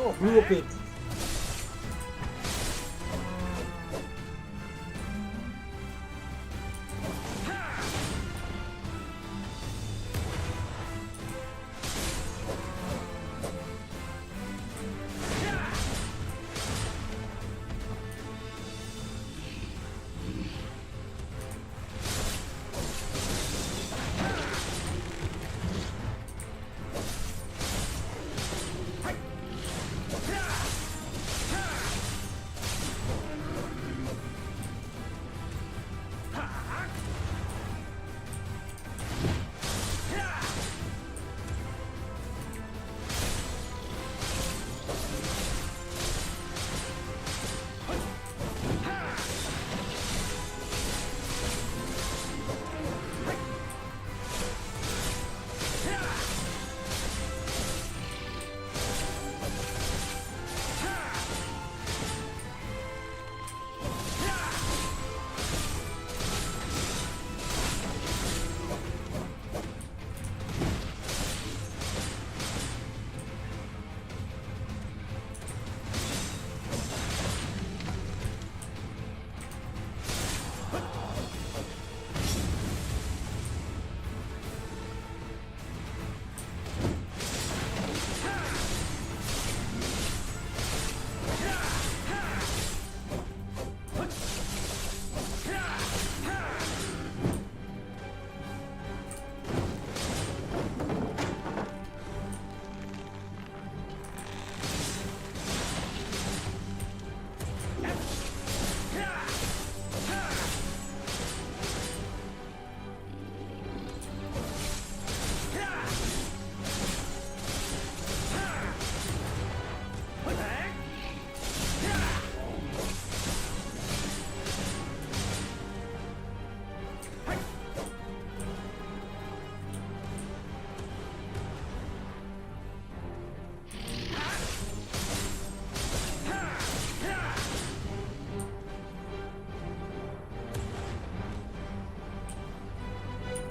Oh, blew up it.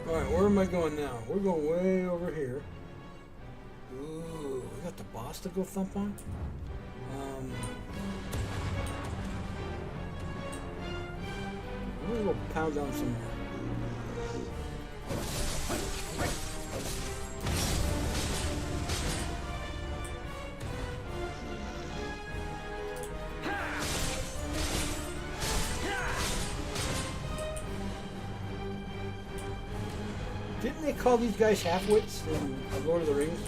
Alright, where am I going now? We're going way over here. Ooh, we got the boss to go thump on? I'm gonna go pound down some more. Didn't they call these guys half-wits in Lord of the Rings?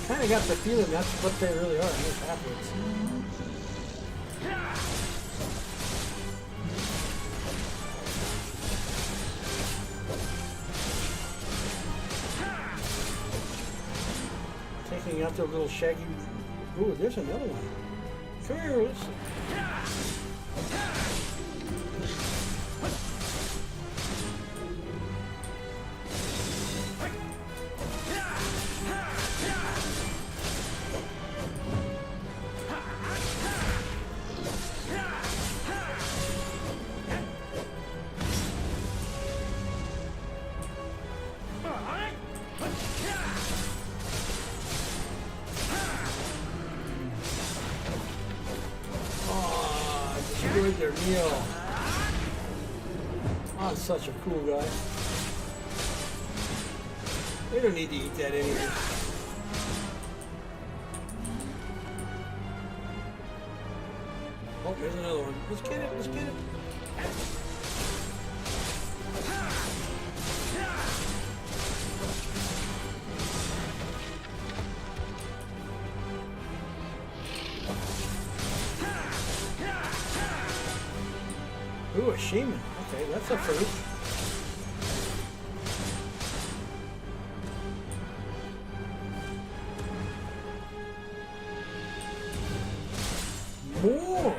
Kind of got the feeling that's what they really are, they're half-wits. Taking out their little shaggy... Ooh, there's another one. Come here, let's... Their meal. I'm such a cool guy. They don't need to eat that anyway. Oh, there's another one. Let's get it, let's get it. Ooh, a shaman. Okay, that's a first. More?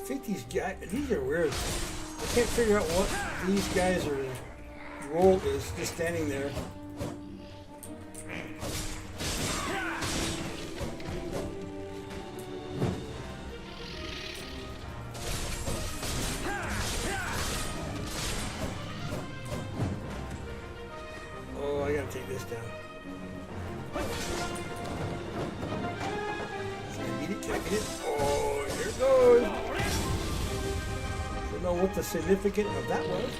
I think these are weird. I can't figure out what these guys' role is, just standing there. Oh, I gotta take this down. Can I beat it? Can I beat it? Oh, here it goes. Don't know what the significance of that was.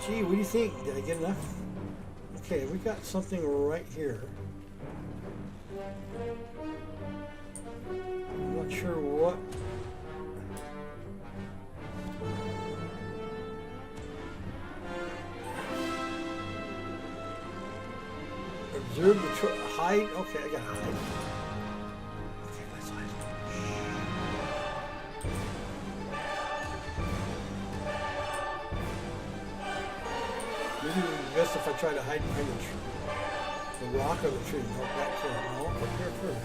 Gee, what do you think? Did I get enough? Okay, we got something right here. I'm not sure what. Observe the hide. Okay, I got hide. Okay, let's hide. Maybe it would be best if I try to hide behind the rock or the tree. No, back here. No, up here first.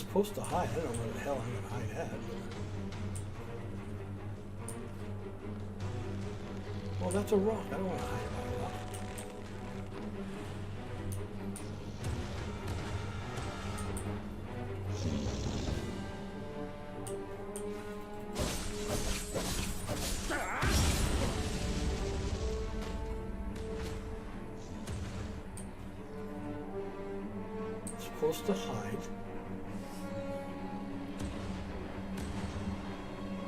supposed to hide. I don't know where the hell I'm going to hide at. Well, that's a rock. I don't want to hide by a rock. Supposed to hide.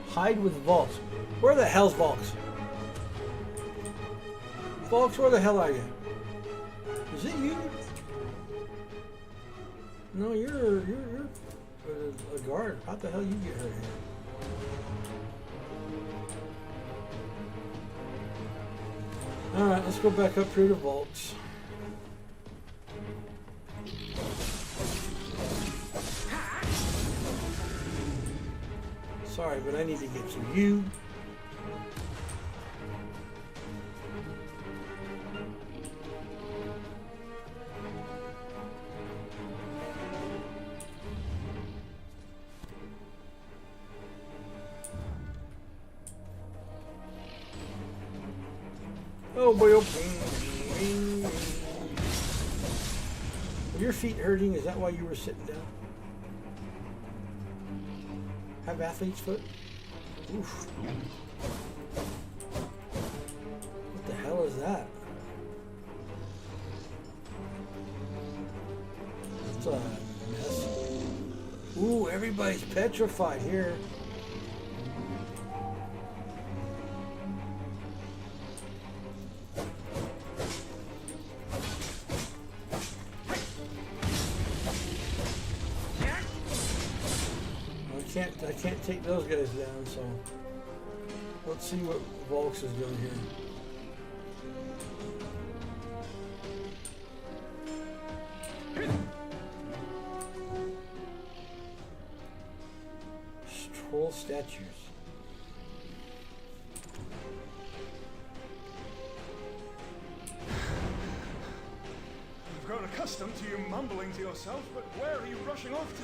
Hide with Volks. Where the hell's Volks? Volks, where the hell are you? Is it you? No, you're a guard. How the hell you get hurt here? All right, let's go back up here to Volks. Sorry, but I need to get to you. Oh boy, oh. Are your feet hurting? Is that why you were sitting down? Have athlete's foot? Oof. What the hell is that? It's a mess. Ooh, everybody's petrified here. I can't take those guys down, so let's see what Volks is doing here. Troll statues. I've grown accustomed to you mumbling to yourself, but where are you rushing off to?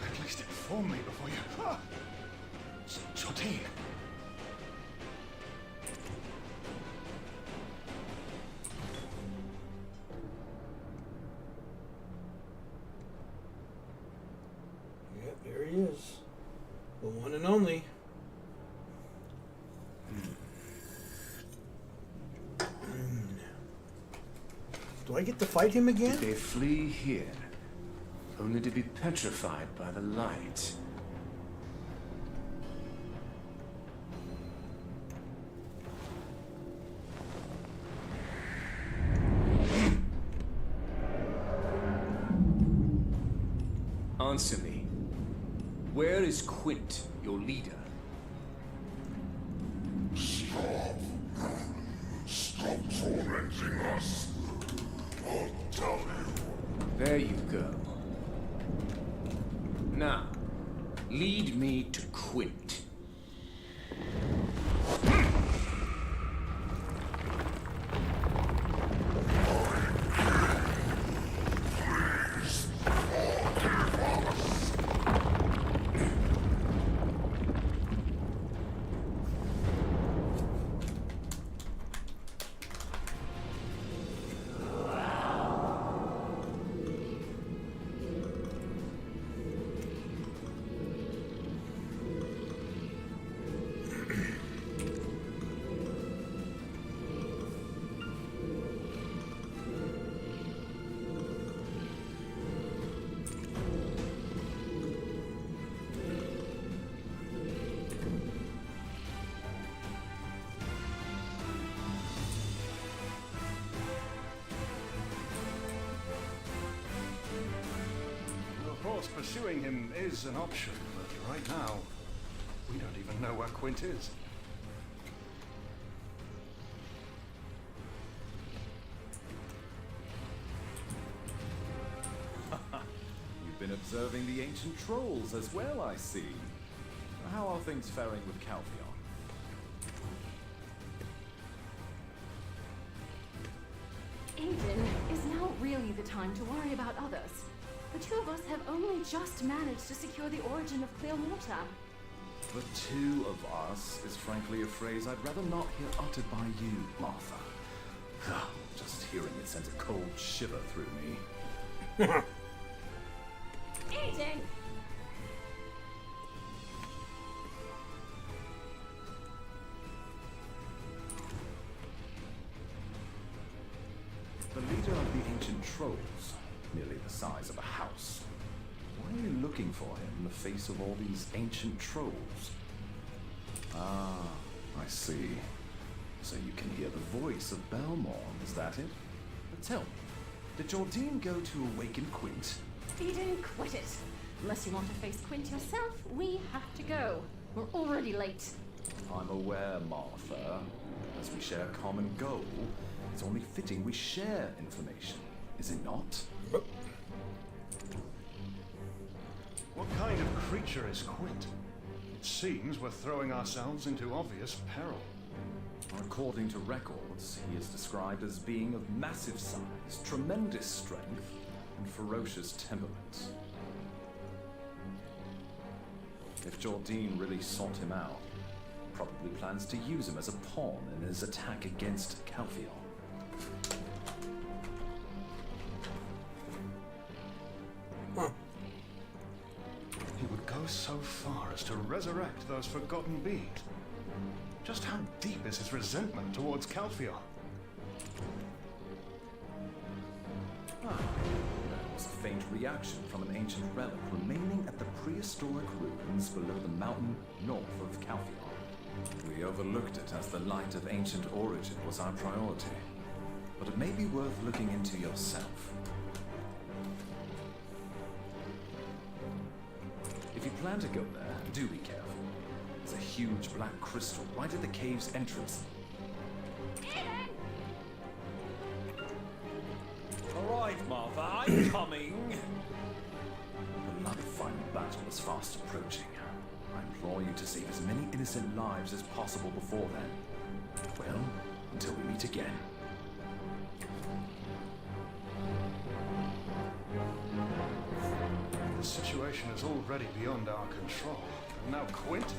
At least inform me before you... Ah! Jordine. Yep, there he is. The one and only. Do I get to fight him again? They flee here, only to be petrified by the light. Answer me. Where is Quint, your leader? Stop. Stop tormenting us. I'll tell you. There you go. Now, lead me to Quint. Of course, pursuing him is an option, but right now, we don't even know where Quint is. You've been observing the ancient trolls as well, I see. How are things faring with Calpheon? Aiden, is now really the time to worry about others? The two of us have only just managed to secure the origin of clear water. The two of us is frankly a phrase I'd rather not hear uttered by you, Martha. Just hearing it sends a cold shiver through me. Eating! The leader of the ancient trolls, nearly the size of a house. Why are you looking for him in the face of all these ancient trolls? Ah, I see. So you can hear the voice of Belmore, is that it? But tell me, did Jordine go to awaken Quint? Eden, quit it. Unless you want to face Quint yourself, we have to go. We're already late. I'm aware, Martha. As we share a common goal, it's only fitting we share information, is it not? What kind of creature is Quint? It seems we're throwing ourselves into obvious peril. According to records, he is described as being of massive size, tremendous strength, and ferocious temperament. If Jordine really sought him out, probably plans to use him as a pawn in his attack against Calpheon. He would go so far as to resurrect those forgotten beings. Just how deep is his resentment towards Calpheon? There was a faint reaction from an ancient relic remaining at the prehistoric ruins below the mountain north of Calpheon. We overlooked it as the light of ancient origin was our priority, but it may be worth looking into yourself. If you plan to go there, do be careful. There's a huge black crystal right at the cave's entrance. Alright, Martha, I'm coming. The blood final battle is fast approaching. I implore you to save as many innocent lives as possible before then. Well, until we meet again. The situation is already beyond our control. And now Quint?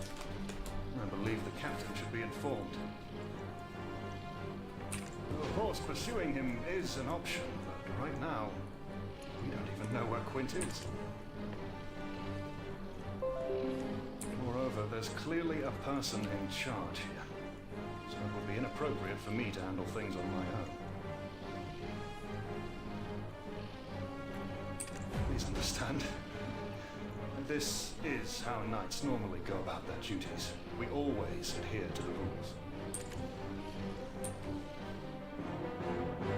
I believe the captain should be informed. Of course, pursuing him is an option, but right now, we don't even know where Quint is. Moreover, there's clearly a person in charge here, so it would be inappropriate for me to handle things on my own. Please understand. This is how knights normally go about their duties. We always adhere to the rules.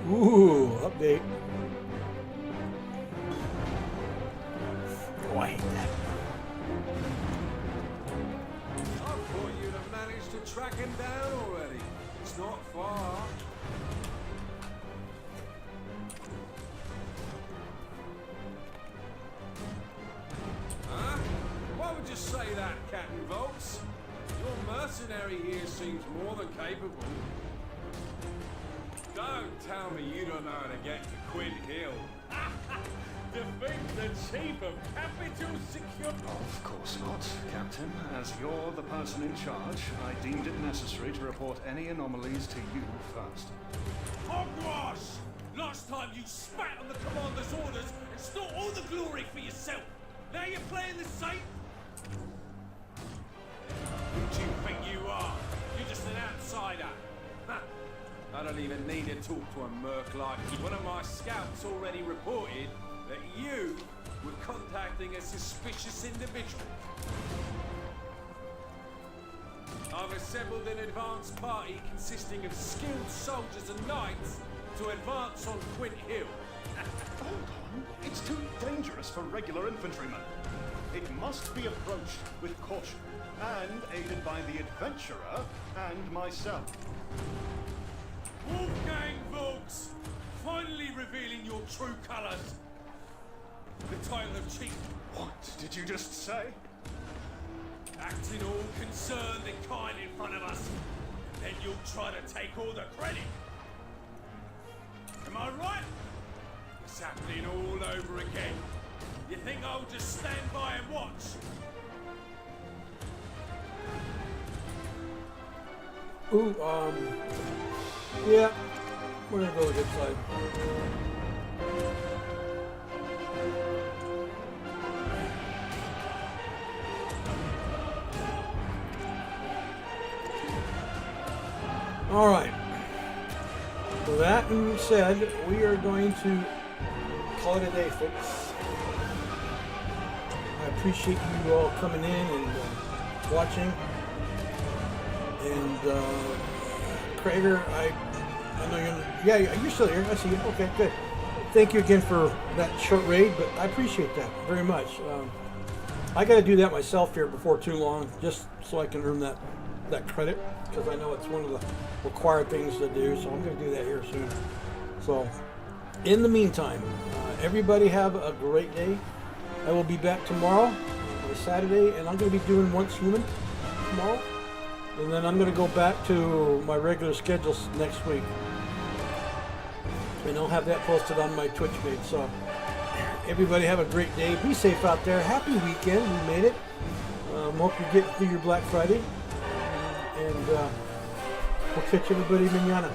Ooh, update. Oh, I hate that. I thought you'd have managed to track him down already. It's not far. Huh? Why would you say that, Captain Volks? Your mercenary here seems more than capable. Don't tell me you don't know how to get to Quint Hill. Defeat the chief of capital security. Of course not, Captain. As you're the person in charge, I deemed it necessary to report any anomalies to you first. Hogwash! Last time you spat on the commander's orders and stole all the glory for yourself. Now you're playing the saint? Who do you think you are? You're just an outsider. Huh. I don't even need to talk to a merc like you. One of my scouts already reported that you were contacting a suspicious individual. I've assembled an advance party consisting of skilled soldiers and knights to advance on Quint Hill. Hold on. It's too dangerous for regular infantrymen. It must be approached with caution, and aided by the adventurer and myself. Wolfgang Volks! Finally revealing your true colors. The title of chief. What did you just say? Acting all concerned and kind in front of us. And then you'll try to take all the credit. Am I right? It's happening all over again. You think I'll just stand by and watch? Ooh, yeah, we're gonna go the good side. All right. With that being said, we are going to call it a day, folks. I appreciate you all coming in and watching. And Krager, I know you're still here. I see you. Okay, good. Thank you again for that short raid, but I appreciate that very much. I got to do that myself here before too long, just so I can earn that credit, because I know it's one of the required things to do. So I'm going to do that here soon. So, in the meantime, everybody have a great day. I will be back tomorrow, Saturday, and I'm going to be doing Once Human tomorrow. And then I'm going to go back to my regular schedules next week. And I'll have that posted on my Twitch page. So, everybody have a great day. Be safe out there. Happy weekend. We made it. Hope you're getting through your Black Friday. And we'll catch everybody manana.